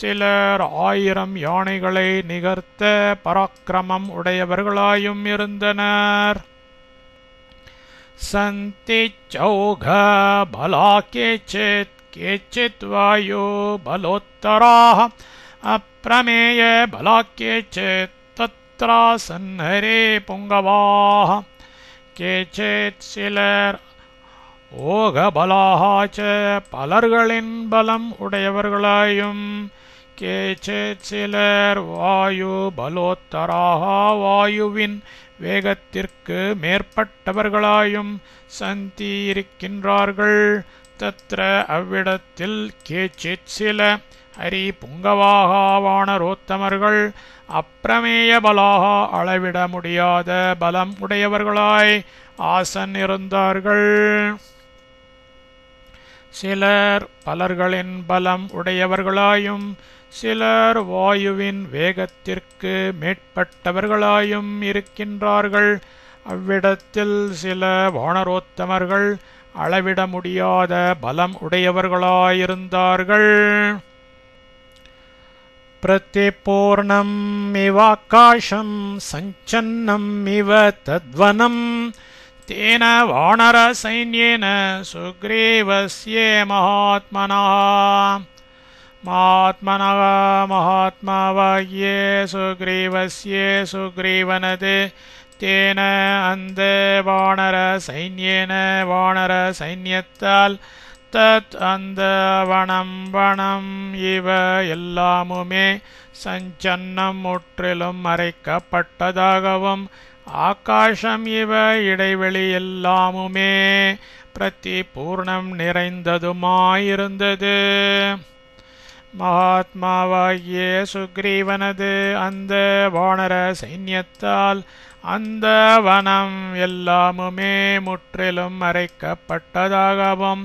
சிலர் 1000 யானைகளை நிகர்த்த பராக்கிரமம் உடையவர்களாயும் இருந்தனர். சந்தி சௌக பலா கேச்சித் கேச்சித் வாயு பலோத்தராः அப்ரமேய பலா கேச்சித் தத்ரா சன்னரே புங்கவாः. கேச்சித் சிலர் ஓகபலாச்ச பலர்களின் பலம் உடையவர்களாயும் கேச்சித் சிலர் வாயு பலோத்தராக வாயுவின் வேகத்திற்கு மேற்பட்டவர்களாயும் சந்தி இருக்கின்றார்கள். தத்ர அவ்விடத்தில் கேச்சித் சில ஹரி புங்கவாக வானரோத்தமர்கள் அப்ரமேய பலாக அளவிட முடியாத பலம் உடையவர்களாய் ஆசன் இருந்தார்கள். சிலர் பலர்களின் பலம் உடையவர்களாயும் சிலர் வாயுவின் வேகத்திற்கு மேற்பட்டவர்களாயும் இருக்கின்றார்கள். அவ்விடத்தில் சில வானரோத்தமர்கள் அளவிட முடியாத பலம் உடையவர்களாயிருந்தார்கள். பிரதிபூர்ணம் இவாகாசம் சஞ்சன்னம் இவ தத்வனம் தேன வானர சைன்யேன சுக்ரீவஸ்யே மகாத்மனः. மகாத்மாவாகிய சுக்ரீவஸ்யே சுக்ரீவனது தேன அந்த வானர சைன்யேன வானர சைன்யத்தால் தத் அந்த வனம் இவ எல்லாமுமே சஞ்சன்னம் முற்றிலும் மறைக்கப்பட்டதாகவும் ஆகாசம் இவ இடைவெளி எல்லாமுமே பிரதிபூர்ணம் நிறைந்ததுமாயிருந்தது. மகாத்மாவாகிய சுக்ரீவனது அந்த வானர சைன்யத்தால் அந்த வனம் எல்லாமுமே முற்றிலும் மறைக்கப்பட்டதாகவும்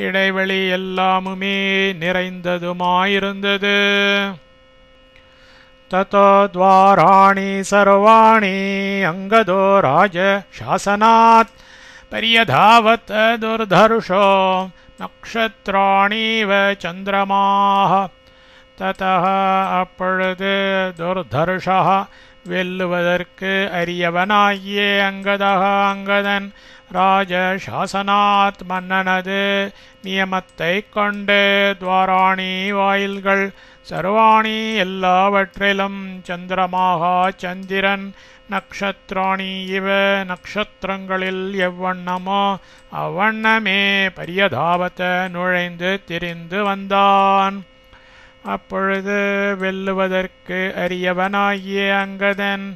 இடைவெளி எல்லாமுமே நிறைந்ததுமாயிருந்தது. ததோ துவாராணி சர்வாணி அங்கதோ ராஜ சாசனாத் பரியதாவத் துர்தர்ஷோ நக்ஷத்ராணிவ சந்திரமாः. ததः அப்பொழுது துர்தர்ஷா வெல்லுவதற்கு அரியவனாகிய அங்கதன் ராஜ சாசனாத் மன்னனது நியமத்தை கொண்டு துவாராணி வாயில்கள் சர்வாணி எல்லாவற்றிலும் சந்திரமாக சந்திரன் நக்ஷத்ராணி இவ நக்ஷத்திரங்களில் எவ்வண்ணமோ அவ்வண்ணமே பரியதாவத நுழைந்து திரிந்து வந்தான். அப்பொழுது வெல்லுவதற்கு அரியவனாகிய அங்கதன்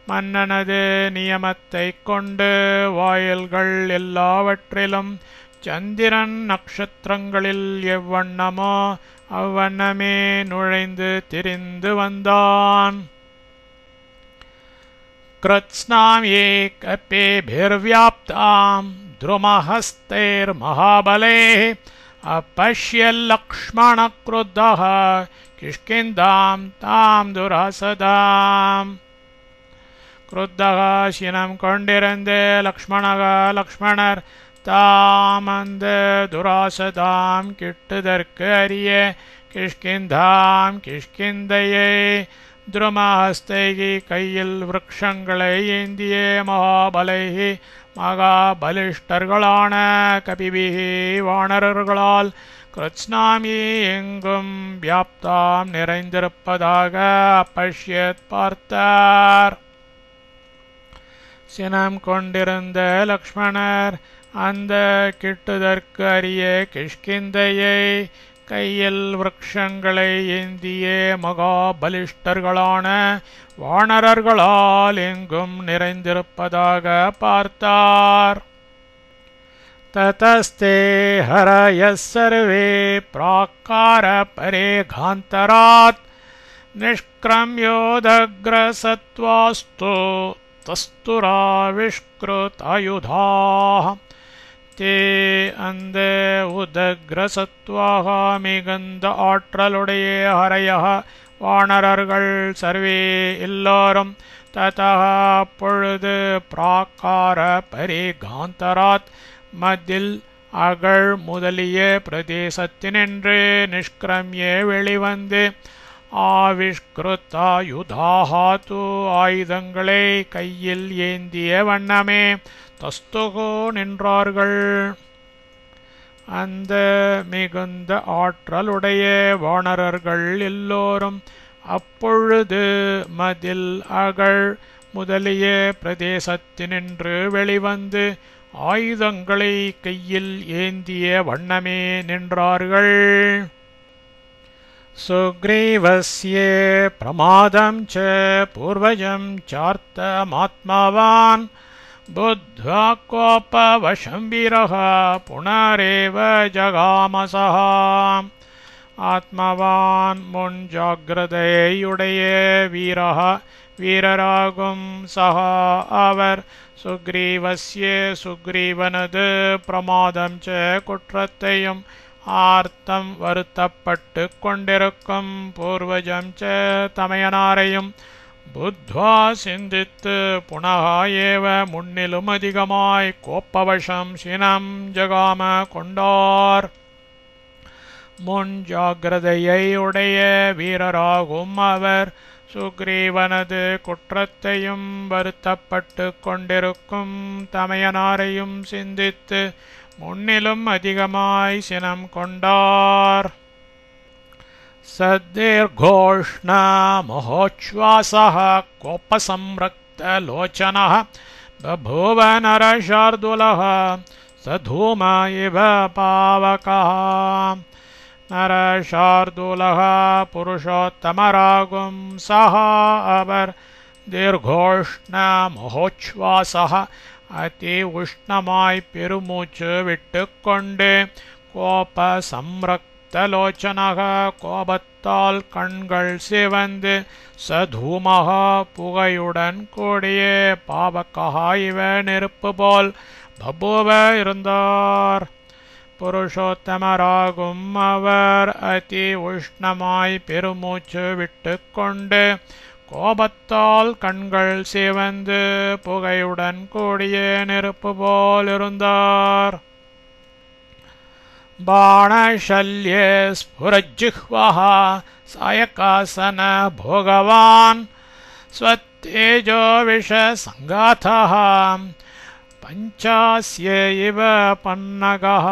மன்னனது நியமத்தை கொண்டு வாயில்கள் எல்லாவற்றிலும் சந்திரன் நக்ஷத்திரங்களில் எவ்வண்ணமோ அவ்வண்ணமே நுழைந்து திரிந்து வந்தான். கிருத்ஸ்னாம் ஏகபேபிர்வ்யாப்தாம் த்ருமஹஸ்தைர் மகாபலே அப்பஷ்யல்லக்ஷ்மண க்ருத்தः கிஷ்கிந்தாம் தாம் துராசதாம். க்ருத்தக சினம் கொண்டிருந்து லக்ஷ்மணர் தாம் அந்த துராசதாம் கிட்டுதற்கு அறிய கிஷ்கிந்தாம் கிஷ்கிந்தையை துருமஹஸ்தைகி கையில் விருட்சங்களை ஏந்திய மகாபலைகி மகாபலிஷ்டர்களான கபிபிகி வானரர்களால் கிருத்ஸ்னாமி எங்கும் வியாப்தாம் நிறைந்திருப்பதாக பஷ்யத் பார்த்தார். சினம் கொண்டிருந்த லக்ஷ்மணர் அந்த கிட்டுதற்கு அரிய கிஷ்கிந்தையை கையில் விருட்சங்களை ஏந்திய மகாபலிஷ்டர்களான வானரர்களால் எங்கும் நிறைந்திருப்பதாக பார்த்தார். ததஸ்தே ஹரயஸ் சர்வே பிராக்கார பரேகாந்தராத் நிஷ்க்ரம்யோதக்ரசத்வாஸ்து தஸ்துராவிஷ்கிருதாயுதாः. தே அந்த உதக்ரசத்வாக மிகுந்த ஆற்றலுடைய ஹரயः வானரர்கள் சர்வே எல்லோரும் ததः அப்பொழுது பிராக்கார பரிகாந்தராத் மத்தியில் அகழ் முதலிய பிரதேசத்தினின்று நிஷ்கிரம்ய வெளிவந்து ஆவிஷ்கிருதாயுதாஹாது ஆயுதங்களை கையில் ஏந்திய வண்ணமே தஸ்துகோ நின்றார்கள். அந்த மிகுந்த ஆற்றலுடைய வானரர்கள் எல்லோரும் அப்பொழுது மதில் அகழ் முதலிய பிரதேசத்தினின்று வெளிவந்து ஆயுதங்களை கையில் ஏந்திய வண்ணமே நின்றார்கள். சுக்ரீவஸ்ய பிரமாதம் ச பூர்வஜம் சார்த்தமாத்மாவான் புத்வா கோபவசம் வீரः புனரேவ ஜகாமசः. ஆத்மவான் முன் ஜாக்கிரதையுடைய வீரராகும் சஹா அவர் சுக்ரீவஸ்ய சுக்ரீவனது பிரமாதம் ச குற்றத்தையும் ஆர்த்தம் வருத்தப்பட்டு கொண்டிருக்கும் பூர்வஜம் ச தமையனாரையும் புத்வா சிந்தித்து புனः ஏவ முன்னிலும் அதிகமாய் கோப்பவசம் சினம் ஜகாம கொண்டார். முன் ஜாக்கிரதையை உடைய வீரராகும் அவர் சுக்ரீவனது குற்றத்தையும் வருத்தப்பட்டு கொண்டிருக்கும் தமையனாரையும் சிந்தித்து முன்னிலும் அதிகமாய் சினம் கொண்டார். சதீர்கோஷ்ண மஹோச்வாசः கோபசம்ரக்தலோச்சனः பபூவ நரசார்துலः சதூம இவ பாவகः. நரசார்துலः புருஷோத்தமராகும் சஹா அவர் தீர்கோஷ்ண மஹோச்வாசः அதி உஷ்ணமாய் பெருமூச்சு விட்டு கொண்டு கோப சம்ரக்தலோச்சனக கோபத்தால் கண்கள் சிவந்து சதூமக புகையுடன் கூடிய பாவகா இவ நெருப்பு போல் பபுவ இருந்தார். புருஷோத்தமராகும் அவர் அதி உஷ்ணமாய் பெருமூச்சு விட்டு கொண்டு கோபத்தால் கண்கள் சிவந்து புகையுடன் கூடிய நெருப்பு போல் இருந்தார். பாணசல்ய ஸ்புரஜ்ஜிஹ்வः சாயகாசன போகவான் ஸ்வத்தேஜோ விஷ சங்காதः பஞ்சாஸ்ய இவ பன்னகः.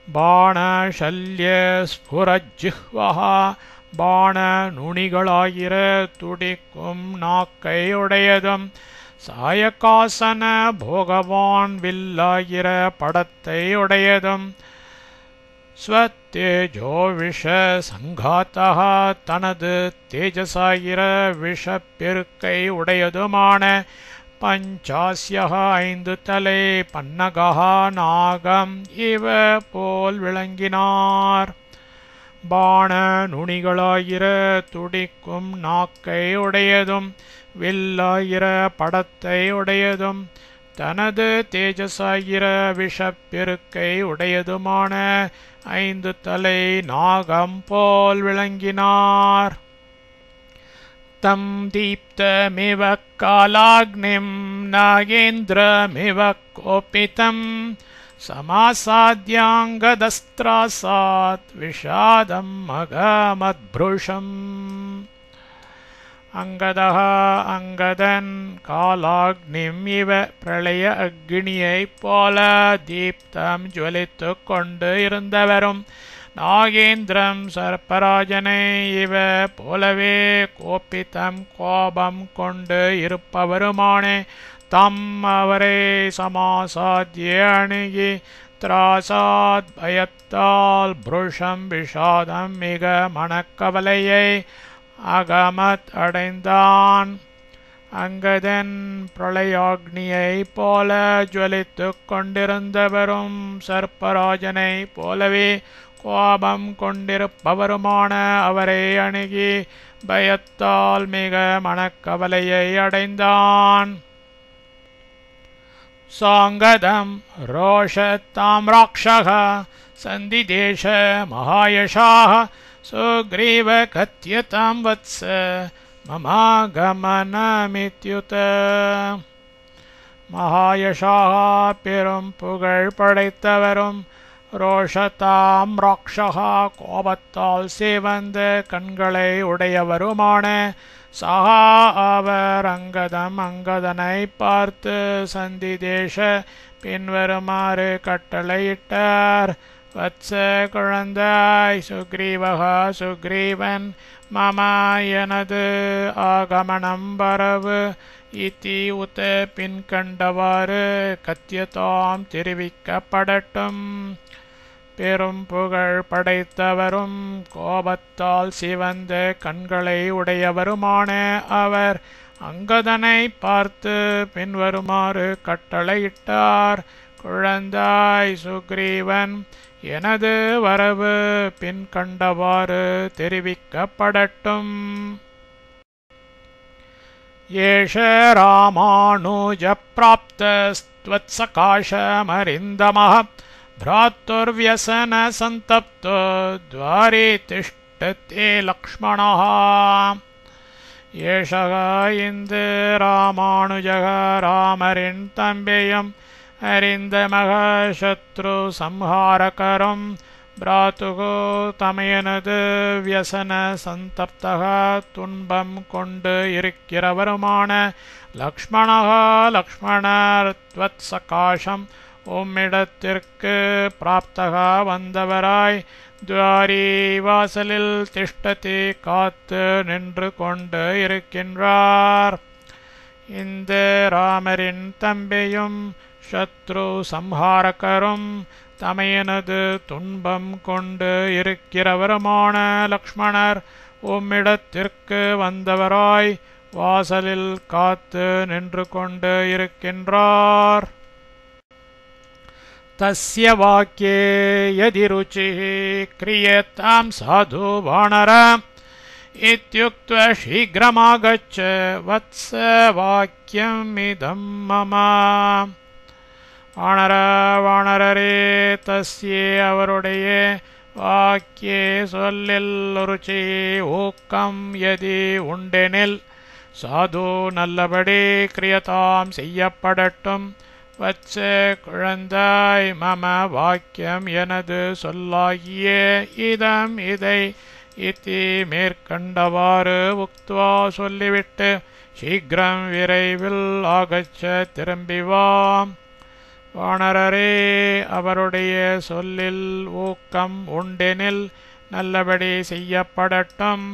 பாணசல்ய ஸ்புரஜ்ஜிஹ்வः பாண நுனிகளாகிற துடிக்கும் நாக்கை உடையதும் சாயகாசன போகவான் வில்லாகிற படத்தை உடையதும் ஸ்வத்தேஜோ விஷ சங்காத்தः தனது தேஜசாகிற விஷப்பெருக்கை உடையதுமான பஞ்சாஸ்யः 5 தலை பன்னகः நாகம் இவ போல் விளங்கினார். பாண நுனிகளாகிற துடிக்கும் நாக்கை உடையதும் வில்லாகிற படத்தை உடையதும் தனது தேஜசாகிற விஷப்பெருக்கை உடையதுமான 5 தலை நாகம் போல் விளங்கினார். தம் தீப்தமிவ காலாக்னிம் நாகேந்திரமிவ கோபிதம் சமாசாத்யாங்கதஸ்த்ராசாத் விஷாதம் மகமத்புருஷம். அங்கதः அங்கதன் காலாக்னிம் இவ பிரளய அக்னியைப் போல தீப்தம் ஜுவலித்துக் கொண்டு இருந்தவரும் நாகேந்திரம் சர்ப்பராஜனை இவ போலவே கோபித்தம் கோபம் கொண்டு இருப்பவருமானே தம் அவரை சமாசாத்திய அணுகி திராசாத் பயத்தால் புருஷம் விஷாதம் மிக மனக்கவலையை அகமத் அடைந்தான். அங்கதன் பிரளயாக்னியைப் போல ஜுவலித்துக் கொண்டிருந்தவரும் சர்ப்பராஜனை போலவே கோபம் கொண்டிருப்பவருமான அவரை அணுகி பயத்தால் மிக மனக்கவலையை அடைந்தான். சாங்கதம் ரோஷத்தாம் ராக்ஷக சந்திதேஷ மகாயஷாः சுக்ரீவ கத்யதாம் வத்ஸ மமாகமனமித்யுத. மகாயஷாக பெரும் புகழ் படைத்தவரும் ரோஷதாம் ராக்ஷகா கோபத்தால் சிவந்த கண்களை உடையவருமான சகா அவர் அங்கதனை பார்த்து சந்திதேஷ பின்வருமாறு கட்டளையிட்டார். வத்ச குழந்தாய் சுக்ரீவகா சுக்ரீவன் மம எனது ஆகமனம் வரவு இதி உத பின்கண்டவாறு கத்தியதாம் தெரிவிக்கப்படட்டும். பெரும் புகழ் படைத்தவரும் கோபத்தால் சிவந்த கண்களை உடையவருமான அவர் அங்கதனை பார்த்து பின்வருமாறு கட்டளையிட்டார். குழந்தாய் சுக்ரீவன் எனது வரவு பின்கண்டவாறு தெரிவிக்கப்படட்டும். ஏஷ ராமானுஜ பிராப்தஸ்த்வத்சகாஷமரிந்தமः भ्रातुर्व्यसन संतप्तो द्वारे तिष्ठते लक्ष्मणः. एषः इन्द्र रामानुजः रामरिन् तम्बेयम् अरिन्दमः शत्रु संहारकरं भ्रातुः तमयनது व्यसन संतप्तः துன்பம் கொண்டு இருக்கிறவருமான லக்ஷ்மணः லக்ஷ்மணர் த்வத்சகாஷம் உம்மிடத்திற்கு பிராப்தகா வந்தவராய் துவாரி வாசலில் திஷ்டதி காத்து நின்று கொண்டு இருக்கின்றார். இந்த ராமரின் தம்பியும் சத்ரு சம்ஹாரகரும் தமையனது துன்பம் கொண்டு இருக்கிறவருமான லக்ஷ்மணர் உம்மிடத்திற்கு வந்தவராய் வாசலில் காத்து நின்று கொண்டு இருக்கின்றார். तस्य वाक्ये यदि रुचिः क्रियतां साधु वानर इत्युक्त्वा शीघ्रमागच्छ वत्स वाक्यमिदं मम. வானரரே தஸ்யே அவருடைய வாக்கியே சொல்லில் ருச்சி ஊக்கம் எதி உண்டெனில் சாது நல்லபடி கிரியதாம் செய்யப்படட்டும். வச்ச குழந்தாய் மம வாக்கியம் எனது சொல்லாகிய இதம் இதை இத்தி மேற்கண்டவாறு உக்த்வா சொல்லிவிட்டு சீக்கிரம் விரைவில் ஆகச்ச திரும்பி வாம். வானரரே அவருடைய சொல்லில் ஊக்கம் உண்டெனில் நல்லபடி செய்யப்படட்டும்.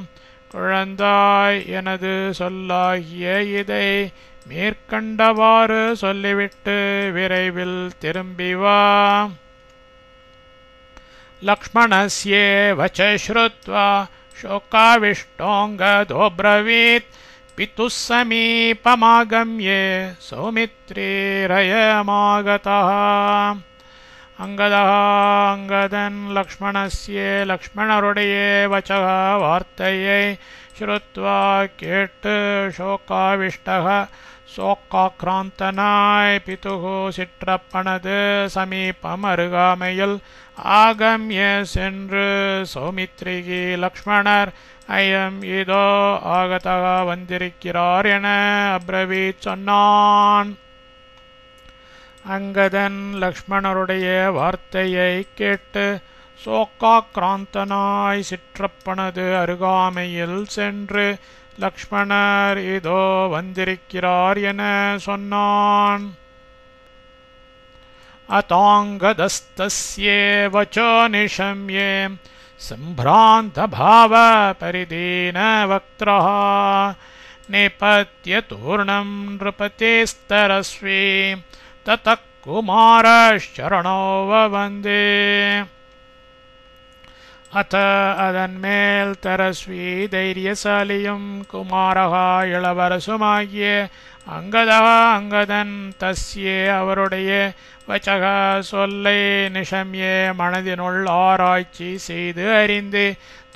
குழந்தாய் எனது சொல்லாகிய இதை மேற்கண்டவாறு சொல்லிவிட்டு விரைவில் திரும்பி வா. லக்ஷ்மணஸ்ய வச ஸ்ருத்வா சோகாவிஷ்டோங்கதோப்ரவீத் பிதுः சமீபமாகம்ய சௌமித்ரேரயமாகதः. அங்கதன் லக்ஷ்மணஸ்ய லக்ஷ்மணருடைய வச்சக வார்த்தையை ஸ்ருத்வா கேட்டு சோகாவிஷ்டக சோக்காக்ராந்தனாய் பிதுகு சிற்றப்பனது சமீபம் அருகாமையில் ஆகம்ய சென்று சௌமித்ரிகி லக்ஷ்மணர் ஐயம் இதோ ஆகதக வந்திருக்கிறார் என அப்ரவீத் சொன்னான். அங்கதன் லக்ஷ்மணருடைய வார்த்தையை கேட்டு சோக்காக்ராந்தனாய் சிற்றப்பனது அருகாமையில் சென்று லக்ஷ்மணர் இதோ வந்திருக்கிறார் என சொன்னான். அதாங்கதஸ்தஸ்யே வச்சோ நிஷம்யே சம்பிராந்த பாவ பரிதீன வக்த்ரஹ நிபத்ய தூர்ணம் நிருபதேஸ்தரஸ்வி ததக் குமாரச்சரணோ வந்தே. அத அதன்மேல் தரஸ்வி தைரியசாலியும் குமாரகா இளவரசுமாகிய அங்கதன் தஸ்யே அவருடைய வச்சக சொல்லை நிஷம்யே மனதினுள் ஆராய்ச்சி செய்து அறிந்து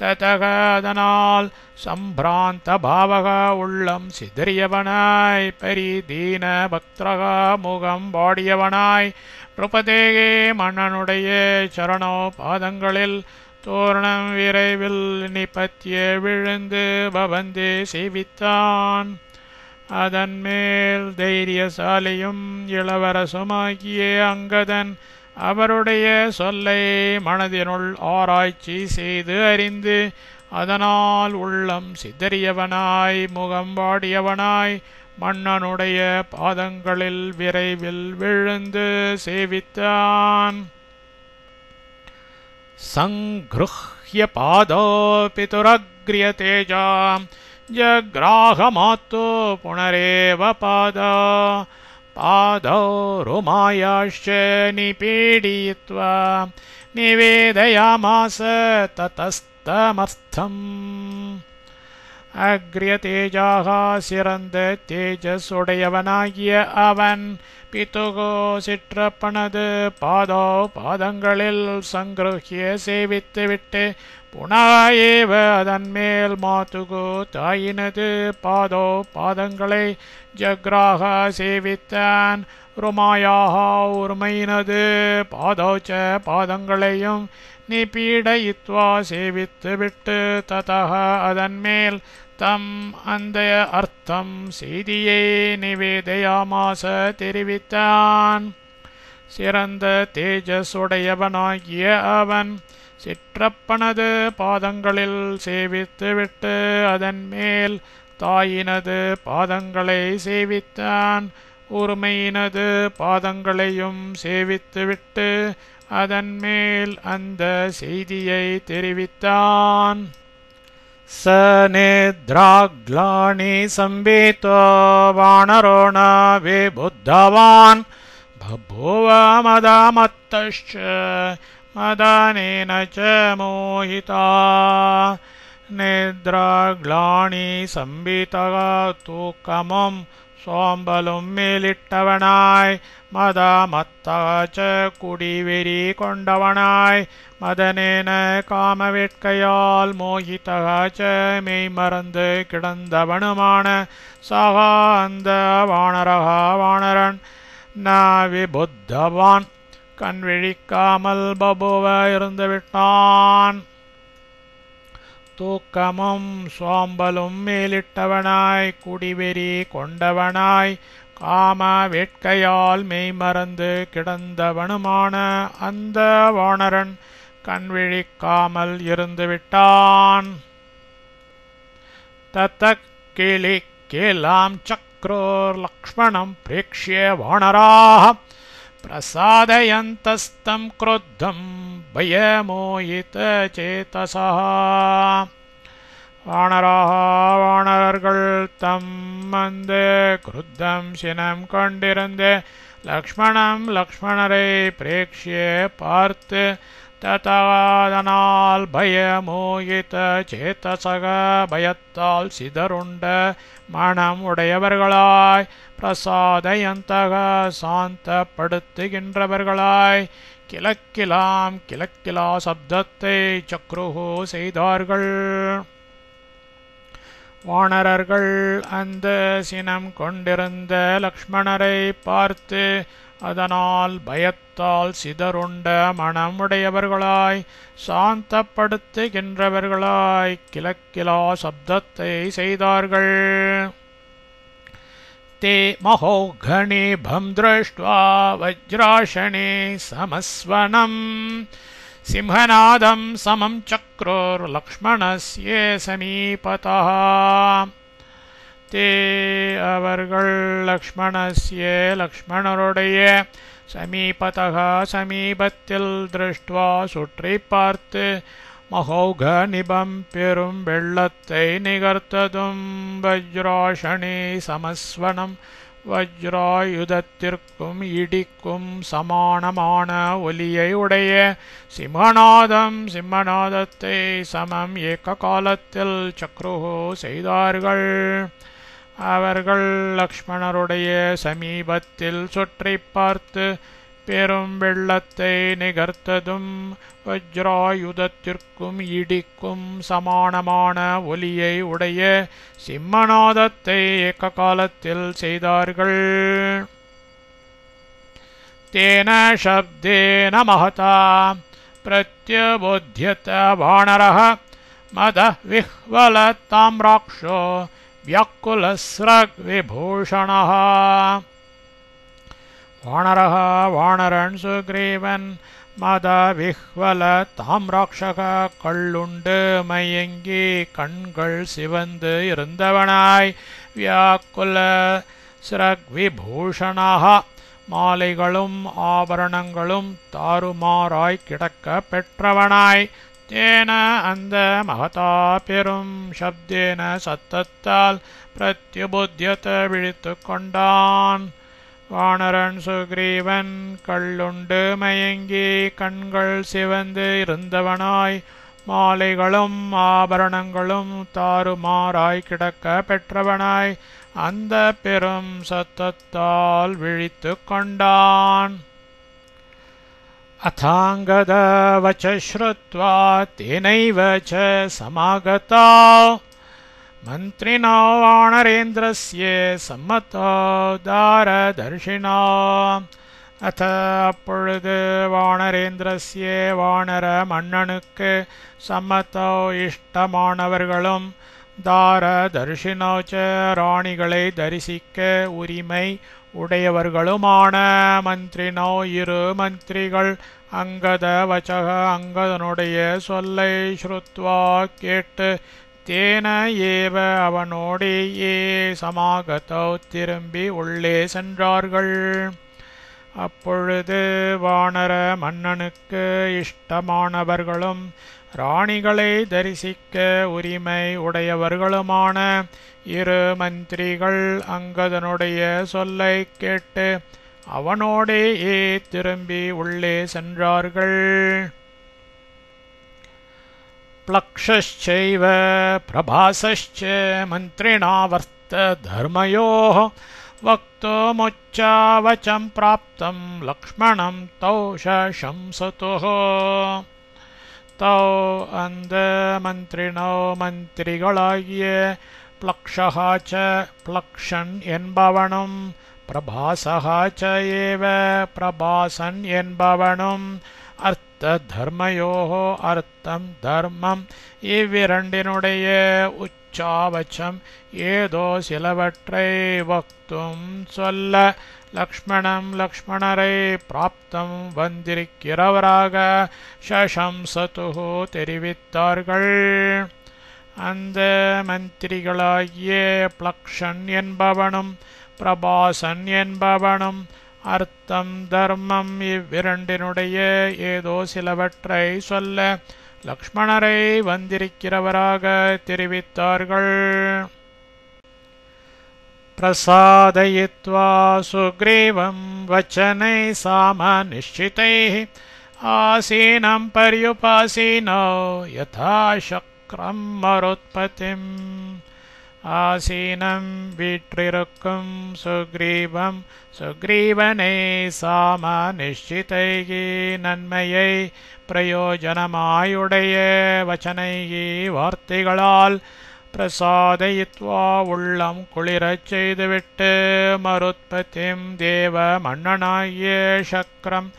ததக அதனால் சம்பிராந்த பாவக உள்ளம் சிதறியவனாய் பரிதீன பக்திரக முகம் பாடியவனாய் நிருபதேகே மன்னனுடைய சரணோ பாதங்களில் தோரணம் விரைவில் நிபத்திய விழுந்து பவந்தே சேவித்தான். அதன்மேல் தைரியசாலியும் இளவரசுமாகிய அங்கதன் அவருடைய சொல்லை மனதினுள் ஆராய்ச்சி செய்து அறிந்து அதனால் உள்ளம் சிதறியவனாய் முகம் வாடியவனாய் மன்னனுடைய பாதங்களில் விரைவில் விழுந்து சேவித்தான். சங்கிருஹ்ய பாதோ பிதுரக்ரியதேஜா ஜக்ராஹமாத்தோ புனரேவ பாதோ ருமாயாश्च நிபீடித்வா நிவேதயாமாஸ ததஸ்தமர்த்தம். அக்ரியதேஜாக சிறந்த தேஜஸுடையவனாகிய அவன் பிதுகோ சிற்றப்பனது பாதங்களில் சங்கிருஹ்ய சேவித்துவிட்டு புனேவ அதன்மேல் மாதுகோ தாயினது பாதங்களை ஜக்ராக சேவித்தான். ருமாயாக உரிமையினது பாதங்களையும் நிபீடயித்வா சேவித்துவிட்டு ததக அதன்மேல் தம் அந்த அர்த்தம் செய்தியை நிவேதயாமாச தெரிவித்தான். சிறந்த தேஜஸுடையவனாகிய அவன் சிற்றப்பனது பாதங்களில் சேவித்துவிட்டு அதன்மேல் தாயினது பாதங்களை சேவித்தான். உரிமையினது பாதங்களையும் சேவித்துவிட்டு அதன்மேல் அந்த செய்தியை தெரிவித்தான். ச நித்ராக்லானி சம்பீதோ வானரோண விபுத்தவான் பபூவ மதமத்தश्च மதனேன ச மோஹிதா. நித்ராக்லானி சம்பீதக தூக்கமும் சோம்பலும் மேலிட்டவனாய் மதமத்தக குடிவெறி கொண்டவனாய் மதனேன காமவேட்கையால் மோகிதக மெய்மறந்து கிடந்தவனுமான சகா அந்த வானரன் ந விபுத்தவான் கண்விழிக்காமல் பபுவ இருந்துவிட்டான். தூக்கமும் சோம்பலும் மேலிட்டவனாய் குடிவெறி கொண்டவனாய் காம வேட்கையால் மெய்மறந்து கிடந்தவனுமான அந்த வானரன் கண்விழிக்காமல் இருந்துவிட்டான். தத்தக் கேலாம் சக்ரோர் லக்ஷ்மணம் பிரேக்ஷ்ய வானராः பிரசாதயந்தஸ்தம் க்ருத்தம் பயமோயித சேதசா. வானரர்கள் தம் அந்த குருத்தம் சினம் கொண்டிருந்து லக்ஷ்மணரை பிரேக்ஷ்ய பார்த்து ததனால் பயமோகித சேதசக பயத்தால் சிதறுண்ட மனம் உடையவர்களாய் பிரசாதயந்தக சாந்தப்படுத்துகின்றவர்களாய் கிழக்கிலா சப்தத்தை சக்ருஹு செய்தார்கள். வானரர்கள் அந்த சினம் கொண்டிருந்த லக்ஷ்மணரை பார்த்து அதனால் பயத்தால் சிதறுண்ட மனமுடையவர்களாய் சாந்தப்படுத்துகின்றவர்களாய் கிழக்கிலா சப்தத்தை செய்தார்கள். தே மஹோகணீபம் திருஷ்ட்வா வஜ்ராஷணே சமஸ்வனம் சிம்ஹநாதம் சமம் சக்ரோர் லக்ஷ்மணஸ்ய சமீபதः. தே அவர்கள் லக்ஷ்மணஸ்ய லக்ஷ்மணருடைய சமீபதக சமீபத்தில் திருஷ்டுவா சுற்றி பார்த்து மகௌக நிபம் பெரும் வெள்ளத்தை நிகர்த்ததும் வஜ்ராஷணி சமஸ்வனம் வஜ்ராயுதத்திற்கும் இடிக்கும் சமானமான ஒலியை உடைய சிம்மநாதத்தை சமம் ஏக காலத்தில் சக்ருஹு செய்தார்கள். அவர்கள் லக்ஷ்மணருடைய சமீபத்தில் சுற்றி பார்த்து பெரும் வெள்ளத்தை நிகர்த்ததும் வஜ்ராயுதத்திற்கும் இடிக்கும் சமானமான ஒலியை உடைய சிம்மநாதத்தை ஏக காலத்தில் செய்தார்கள். தேன சப்தேன மஹதா பிரத்யபோத்யத வானரஹ மதः விஹ்வல தாம்ராக்ஷோ வியாக்குலஸ்ரக்விபூஷணः. வானரஹ வானரன் சுக்ரீவன் மத விஹ்வல தாம்ராக்ஷக கள்ளுண்டு மயங்கி கண்கள் சிவந்து இருந்தவனாய் வியாக்குல ஸ்ரக்விபூஷணः மாலைகளும் ஆபரணங்களும் தாறுமாறாய் கிடக்க பெற்றவனாய் தேன அந்த மகதா பெரும் சப்தேன சத்தத்தால் பிரத்யுபுத்தியத விழித்து கொண்டான். வானரன் சுக்ரீவன் கள்ளுண்டு மயங்கி கண்கள் சிவந்து இருந்தவனாய் மாலைகளும் ஆபரணங்களும் தாறுமாறாய் கிடக்க பெற்றவனாய் அந்த பெரும் சத்தத்தால் விழித்து கொண்டான். அதாங்கத வச ஸ்ருத்வா தேனைவ ச சமாகதா மந்திரிணோ வானரேந்திரஸ்ய சம்மதோ தாரதர்ஷிணோ. அத அப்பொழுது வானரேந்திரஸ்ய வானர மன்னனுக்கு சம்மதோ இஷ்டமானவர்களும் தாரதர்ஷினோ ச ராணிகளை தரிசிக்க உரிமை உடையவர்களுமான மந்திரினோ இரு மந்திரிகள் அங்கத வச்சக அங்கதனுடைய சொல்லை ஸ்ருத்வா கேட்டு தேன ஏவ அவனோடே ஏ சமாகதோ திரும்பி உள்ளே சென்றார்கள். அப்பொழுது வானர மன்னனுக்கு இஷ்டமானவர்களும் ராணிகளை தரிசிக்க உரிமை உடையவர்களுமான இரு மந்திரிகள் அங்கதனுடைய சொல்லை கேட்டு அவனோடே திரும்பி உள்ளே சென்றார்கள். ப்ளக்ஷைவ பிரபாசச்ச மந்திரிணா வர்த்த தர்மயோः வக்துமுச்சாவசம் பிராப்தம் லக்ஷ்மணம் தௌ சம்சதுः. தௌ அந்த மந்திரினோ மந்திரிகளாகிய ப்ளக்ஷஹா ச ப்ளக்ஷன் என்பவனும் பிரபாசஹா ச ஏவ பிரபாசன் என்பவனும் அர்த்த தர்மயோஹோ அர்த்தம் தர்மம் இவ்விரண்டினுடைய உச்சாவச்சம் ஏதோ சிலவற்றை வக்தும் சொல்ல லக்ஷ்மணரை பிராப்தம் வந்திருக்கிறவராக சம்சதுஹு தெரிவித்தார்கள். அந்த மந்திரிகளாகிய ப்ளக்ஷன் என்பவனும் பிரபாசன் என்பவனும் அர்த்தம் தர்மம் இவ்விரண்டினுடைய ஏதோ சிலவற்றை சொல்ல லக்ஷ்மணரை வந்திருக்கிறவராக தெரிவித்தார்கள். பிரசாதயித்வா சுக்ரீவம் வச்சனை சாம நிஷ்சிதைः ஆசீனம் பர்யுபாசீனோ யதா சக்ரம் மருத்பதிம். ஆசீனம் வீற்றிருக்கும் சுக்ரீவனை சாம நிஷ்சிதைகி நன்மையை பிரயோஜனமாயுடைய வச்சனைகி வார்த்தைகளால் பிரசாதயித்வா உள்ளம் குளிரச் செய்துவிட்டு மருத்பதிம் தேவ மன்னனாகிய சக்கரம்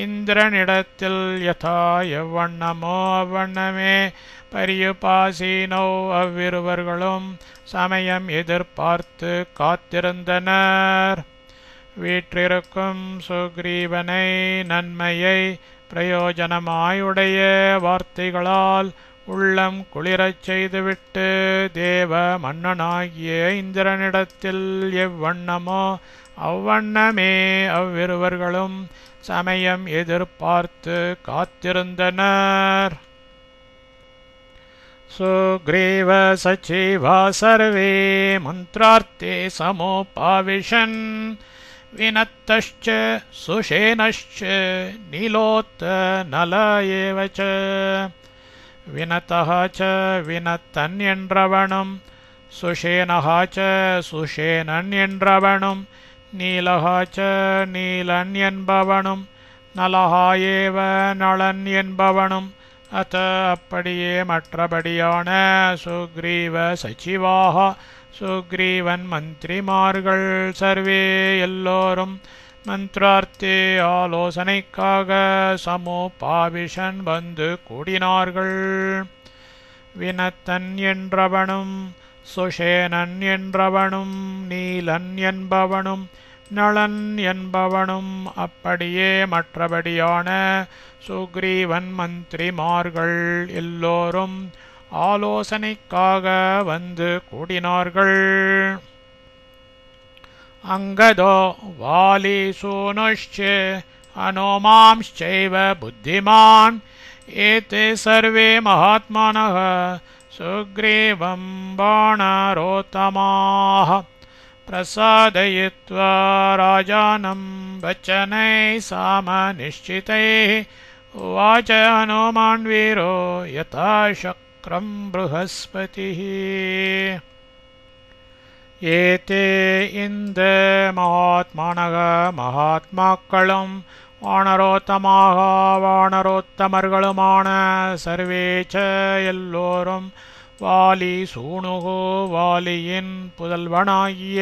இந்திரனிடத்தில் யதா எவ்வண்ணமோ அவ்வண்ணமே பரியுபாசீனோ அவ்விருவர்களும் சமயம் எதிர்பார்த்து காத்திருந்தனர். வீற்றிருக்கும் சுக்ரீவனை நன்மையை பிரயோஜனமாயுடைய வார்த்தைகளால் உள்ளம் குளிரச் செய்துவிட்டு தேவ மன்னனாகிய இந்திரனிடத்தில் எவ்வண்ணமோ அவ்வண்ணமே அவ்விருவர்களும் சமயம் எதிர்பார்த்து காத்திருந்தனர். சுக்ரீவ சச்சிவா சர்வே மந்த்ரார்த்தே சமோபாவிஷன் வினத்தश्च சுஷேனश्च நீலோத்த நல ஏவ ச. வினதः ச வினத்தன் என்றவனும் சுஷேனः ச சுஷேனன் என்றவனும் நீலः ச நீலன் என்பவனும் நலः ஏவ நளன் என்பவனும் அத அப்படியே மற்றபடியான சுக்ரீவ சச்சிவாக சுக்ரீவன் மந்திரிமார்கள் சர்வே எல்லோரும் மந்த்ரார்த்தே ஆலோசனைக்காக சமோபாவிஷன் வந்து கூடினார்கள். வினத்தன் என்றவனும் சுஷேனன் என்றவனும் நீலன் என்பவனும் நளன் என்பவனும் அப்படியே மற்றபடியான சுக்ரீவன் மந்திரிமார்கள் எல்லோரும் ஆலோசனைக்காக வந்து கூடினார்கள். அங்கதோ வாலி சூனுஷ்ச ஹனுமான்ச்சைவ புத்திமான் ஏதே சர்வே மகாத்மானः சுக்ரீவம் வானரோத்தமாः. பிரசாதயித்வா ராஜானம் வச்சனைः சாமநிश्चितैः உவாச ஹனுமான் வீரோ யதா சக்ரம் ப்ருஹஸ்பதிः. ஏதே இந்த மகாத்மானக மகாத்மாக்களும் வானரோத்தமாக வானரோத்தமர்களுமான சர்வேச்ச எல்லோரும் வாலி சூணுகு வாலியின் புதல்வனாகிய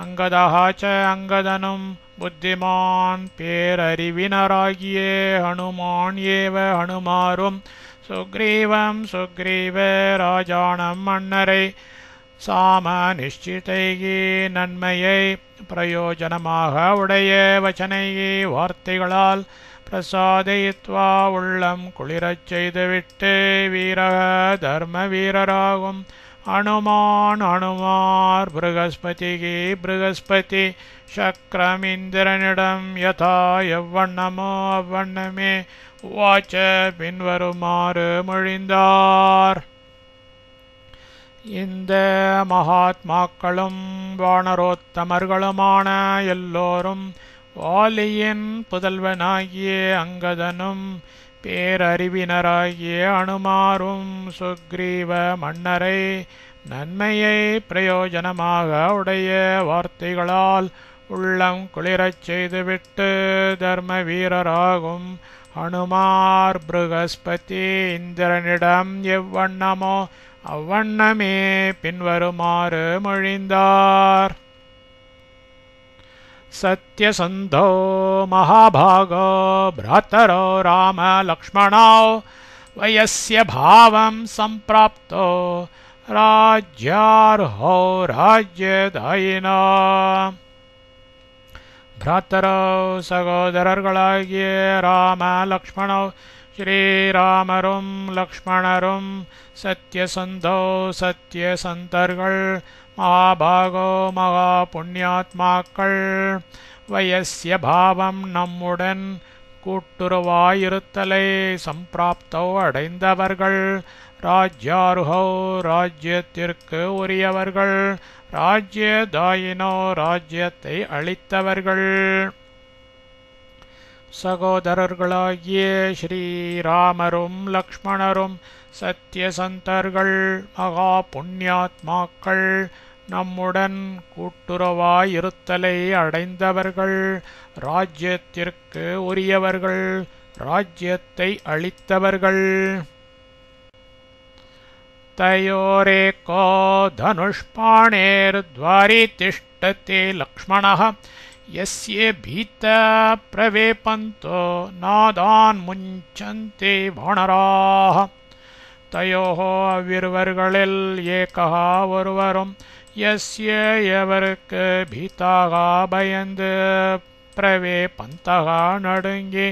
அங்கதஹாச்ச அங்கதனும் புத்திமான் பேரறிவினராகிய ஹனுமான் ஏவ ஹனுமாரும் சுக்ரீவம் சுக்ரீவ ராஜானம் மன்னரை சாமநிश्चितैகி நன்மையை பிரயோஜனமாக உடைய வச்சனைகி வார்த்தைகளால் பிரசாதயித்வா உள்ளம் குளிரச் செய்துவிட்டு வீரக தர்ம வீரராகும் அனுமான் அனுமார் ப்ருகஸ்பதிகி ப்ருகஸ்பதி சக்கரம் இந்திரனிடம் யதா எவ்வண்ணமோ அவ்வண்ணமே உவாச்ச பின்வருமாறு மொழிந்தார். இந்த மகாத்மாக்களும் வானரோத்தமர்களுமான எல்லோரும் வாலியின் புதல்வனாகிய அங்கதனும் பேரறிவினராகிய அனுமாரும் சுக்ரீவ மன்னரை நன்மையை பிரயோஜனமாக உடைய வார்த்தைகளால் உள்ளம் குளிரச் செய்துவிட்டு தர்ம வீரராகும் ஹனுமார் ப்ருகஸ்பதி இந்திரனிடம் எவ்வண்ணமோ அவ்வண்ணமே பின்வருமாறு மொழிந்தார். சத்யசந்தோ மகாபாகோ பிராத்தரோ ராம லக்ஷ்மணோ வயஸ்ய பாவம் சம்பிராப்தோ ராஜ்யார்ஹோ ராஜ்யதாயினோ. பிராத்தரோ சகோதரர்களாகிய ராம லக்ஷ்மணோ ஸ்ரீராமரும் லக்ஷ்மணரும் சத்யசந்தோ சத்யசந்தர்கள் மகாபாகோ மகா புண்ணியாத்மாக்கள் வயஸ்ய பாவம் நம்முடன் கூட்டுறவாயிருத்தலை சம்பிராப்தோ அடைந்தவர்கள் ராஜ்யாருஹோ ராஜ்யத்திற்கு உரியவர்கள் ராஜ்யதாயினோ ராஜ்யத்தை அளித்தவர்கள். சகோதரர்களாகிய ஸ்ரீராமரும் லக்ஷ்மணரும் சத்யசந்தர்கள் மகா புண்ணியாத்மாக்கள் நம்முடன் கூட்டுறவாயிருத்தலை அடைந்தவர்கள் ராஜ்யத்திற்கு உரியவர்கள் ராஜ்யத்தை அளித்தவர்கள். தயோரேகோ தனுஷ்பாணேர்த்வாரி திஷ்டதி லக்ஷ்மணः யஸ்ய பீதா பிரவேபந்தோ நாதான் முஞ்சந்தி வானராः. தயோः அவ்விருவர்களில் ஏகः ஒருவரும் யஸ்ய எவருக்கு பீதாக பயந்து அப்பிரவே பந்தகா நடுங்கி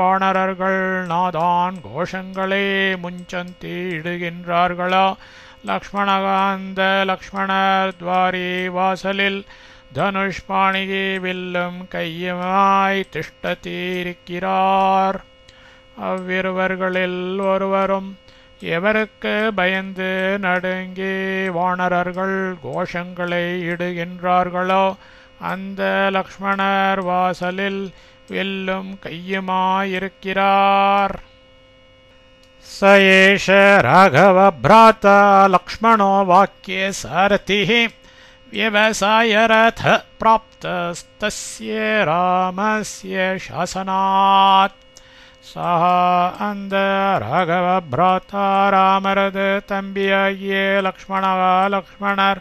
வானரர்கள் நாதான் கோஷங்களே முஞ்சந்தி இடுகின்றார்களா. லக்ஷ்மணகாந்த லக்ஷ்மணர் துவாரி வாசலில் தனுஷ்பாணிகி வில்லும் கையுமாய் திஷ்டத்தீருக்கிறார். அவ்விருவர்களில் ஒருவரும் எவருக்கு பயந்து நடுங்கி வானரர்கள் கோஷங்களை இடுகின்றார்களோ அந்த லக்ஷ்மணர் வாசலில் வில்லும் கையுமாயிருக்கிறார். स एष राघव भ्राता लक्ष्मणो वाक्ये सारथिः व्यवसायरथ प्राप्तस्तस्य रामस्य शासनात्. सः अंद राघव भ्राता रामरद तंबियागिय लक्ष्मणர்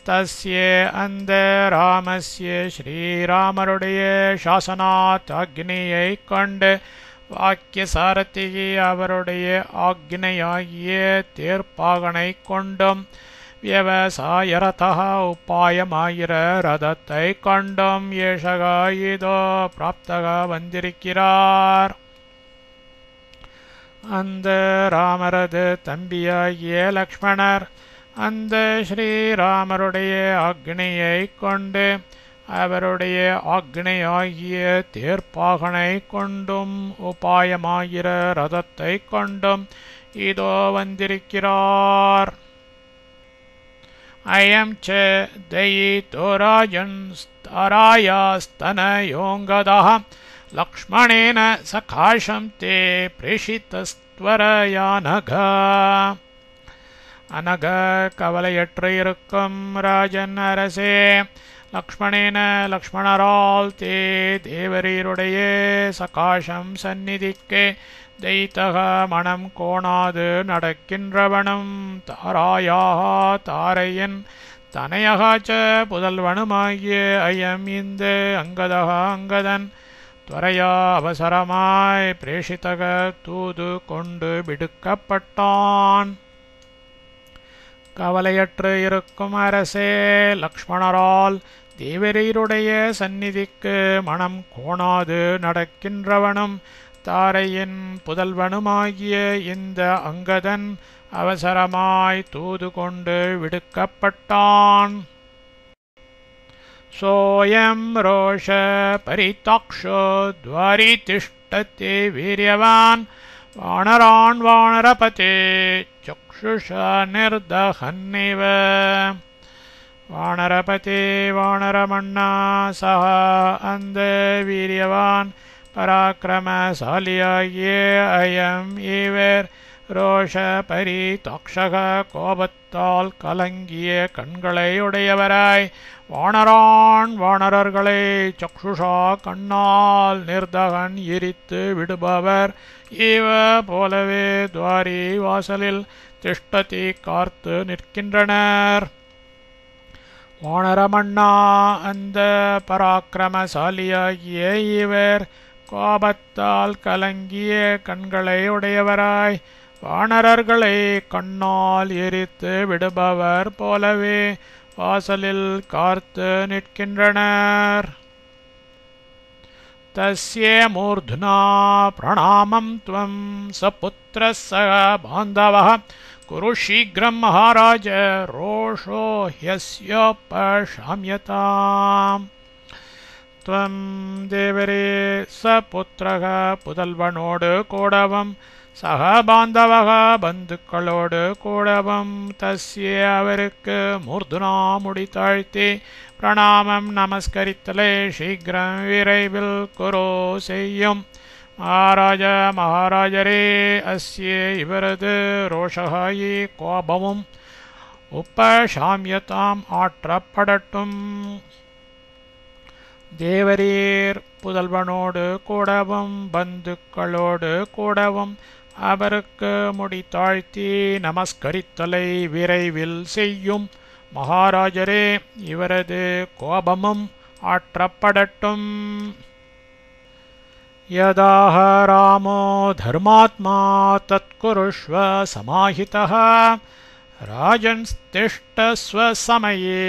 तस्य अंद रामस्य श्रीरामरुடைய शासनात् ஆக்ஞையை கொண்டு வாக்கிய சாரதிகி அவருடைய ஆக்ஞையாகிய தேர்ப்பாகனை கொண்டும் வியவசாயரதா உபாயமாகிற ரதத்தை கொண்டும் ஏஷகா இதோ பிராப்தகா வந்திருக்கிறார். அந்த ராமரது தம்பியாகிய லக்ஷ்மணர் அந்த ஸ்ரீராமருடைய ஆக்ஞையை கொண்டு அவருடைய ஆக்ஞையாகிய தேர்ப்பாகனை கொண்டும் உபாயமாகிற ரதத்தை கொண்டும் இதோ வந்திருக்கிறார். அயம் ச தயிதோ ராஜன் ஸ்தராயாஸ்தனயோங்கதः லக்ஷ்மணேன சகாஷம் தே பிரேஷிதஸ்த்வரயானக. அனக கவலையற்று இருக்கும் ராஜன் அரசே, லக்ஷ்மணேன லக்ஷ்மணரால் தே தேவரீருடைய சகாஷம் சந்நிதிக்கு தைத்தக மனம் கோணாது நடக்கின்றவனும் தாராயாக தாரையின் தனையகாச்ச புதல்வனுமாகிய அயம் இந்த அங்கதக அங்கதன் துவரையா அவசரமாய் பிரேஷிதக தூது கொண்டு விடுக்கப்பட்டான். கவலையற்று இருக்கும் அரசே, லக்ஷ்மணரால் தேவரீருடைய சந்நிதிக்கு மனம் கோணாது நடக்கின்றவனும் தாரையின் புதல்வனுமாகிய இந்த அங்கதன் அவசரமாய் தூது கொண்டு விடுக்கப்பட்டான். சோயம் ரோஷ பரிதாக்ஷோ துவாரி திஷ்டதே வீரியவான் வானரான் வானரபதே சக்ஷுஷா நிர்தஹன்னிவ. வானரபதே வானரமண்ணா சஹ அந்த வீரியவான் பராக்கிரமசாலியாகிய அயம் இவர் ரோஷ பரிதாக்ஷக கோபத்தால் கலங்கிய கண்களை உடையவராய் வானரர்களை சக்ஷுஷா கண்ணால் நிர்தகன் எரித்து விடுபவர் இவ போலவே துவாரி வாசலில் திஷ்டதி காத்து நிற்கின்றனர். வானரமண்ணா அந்த பராக்கிரமசாலியாகிய இவர் கோபத்தால் கலங்கிய கண்களை உடையவராய் வானரர்களை கண்ணால் எரித்து விடுபவர் போலவே வாசலில் காத்து நிற்கின்றனர். தஸ்ய மூர்த்னா பிரணாமம் த்வம் சபுத்ரஸ்ஸ பாந்தவः குரு சீக்ரம் மகாராஜ ரோஷோ ஹ்யஸ்யோபஷாம்யதாம். த்வம் தேவரே சபுத்ரக புதல்வனோடு கூடவும் சக பாந்தவக பந்துக்களோடு கூடவும் தஸ்ய அவருக்கு மூர்துனா முடி தாழ்த்தி பிரணாமம் நமஸ்கரித்தலை சீக்கிரம் விரைவில் குரு செய்யும். மகாராஜரே அஸ்ய இவரது ரோஷகாயி கோபமும் உபசாம்யதாம் ஆற்றப்படட்டும். தேவரீர் புதல்வனோடு கூடவும் பந்துக்களோடு கூடவும் அவருக்கு முடி தாழ்த்தி நமஸ்கரித்தலை விரைவில் செய்யும். மகாராஜரே இவரது கோபமும் ஆற்றப்படட்டும். யதாஹ ராமோ தர்மாத்மா தத்குருஷ்வ சமாஹிதः ராஜன்ஸ்திஷ்டஸ்வ சமயே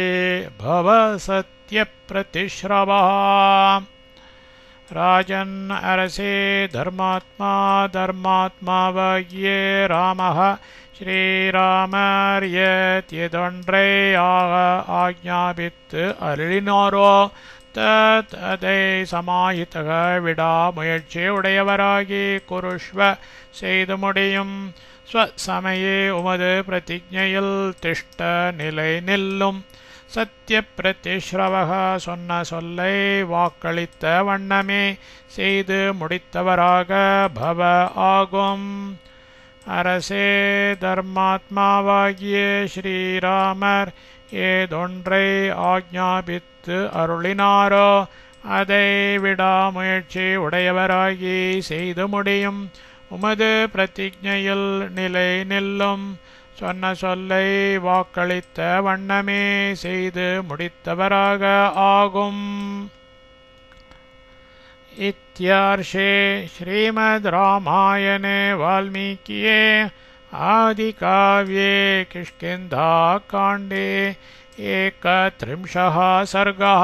பவ சத் सत्यप्रतिश्रवः राजन् अरसे धर्मात्मा वये रामः श्रीरामर्यत्यदொன்றை ஆக்ஞாபித்து அருளினாரோ ததை சமாஹிதக விடாமுயற்சி உடையவராகி குருஷ்வ செய்து முடியும் ஸ்வசமயே உமது பிரதிஜையில் திஷ்ட நிலை நில்லும் சத்திய பிரதிஸ்ரவக சொன்ன சொல்லை வாக்களித்த வண்ணமே செய்து முடித்தவராக பவ ஆகும் அரசே தர்மாத்மாவாகிய ஸ்ரீராமர் ஏதொன்றை ஆக்ஞாபித்து அருளினாரோ அதை விடாமுயற்சி உடையவராகி செய்து முடியும் உமது பிரதிஜையில் நிலை நில்லும் சொன்ன சொல்லை வாக்களித்த வண்ணமே செய்து முடித்தவராக ஆகும் इत्यार्षे श्रीमद् रामायणे वाल्मीकिये आदिकाव्ये किष्किन्धाकाण्डे 31 सर्गः।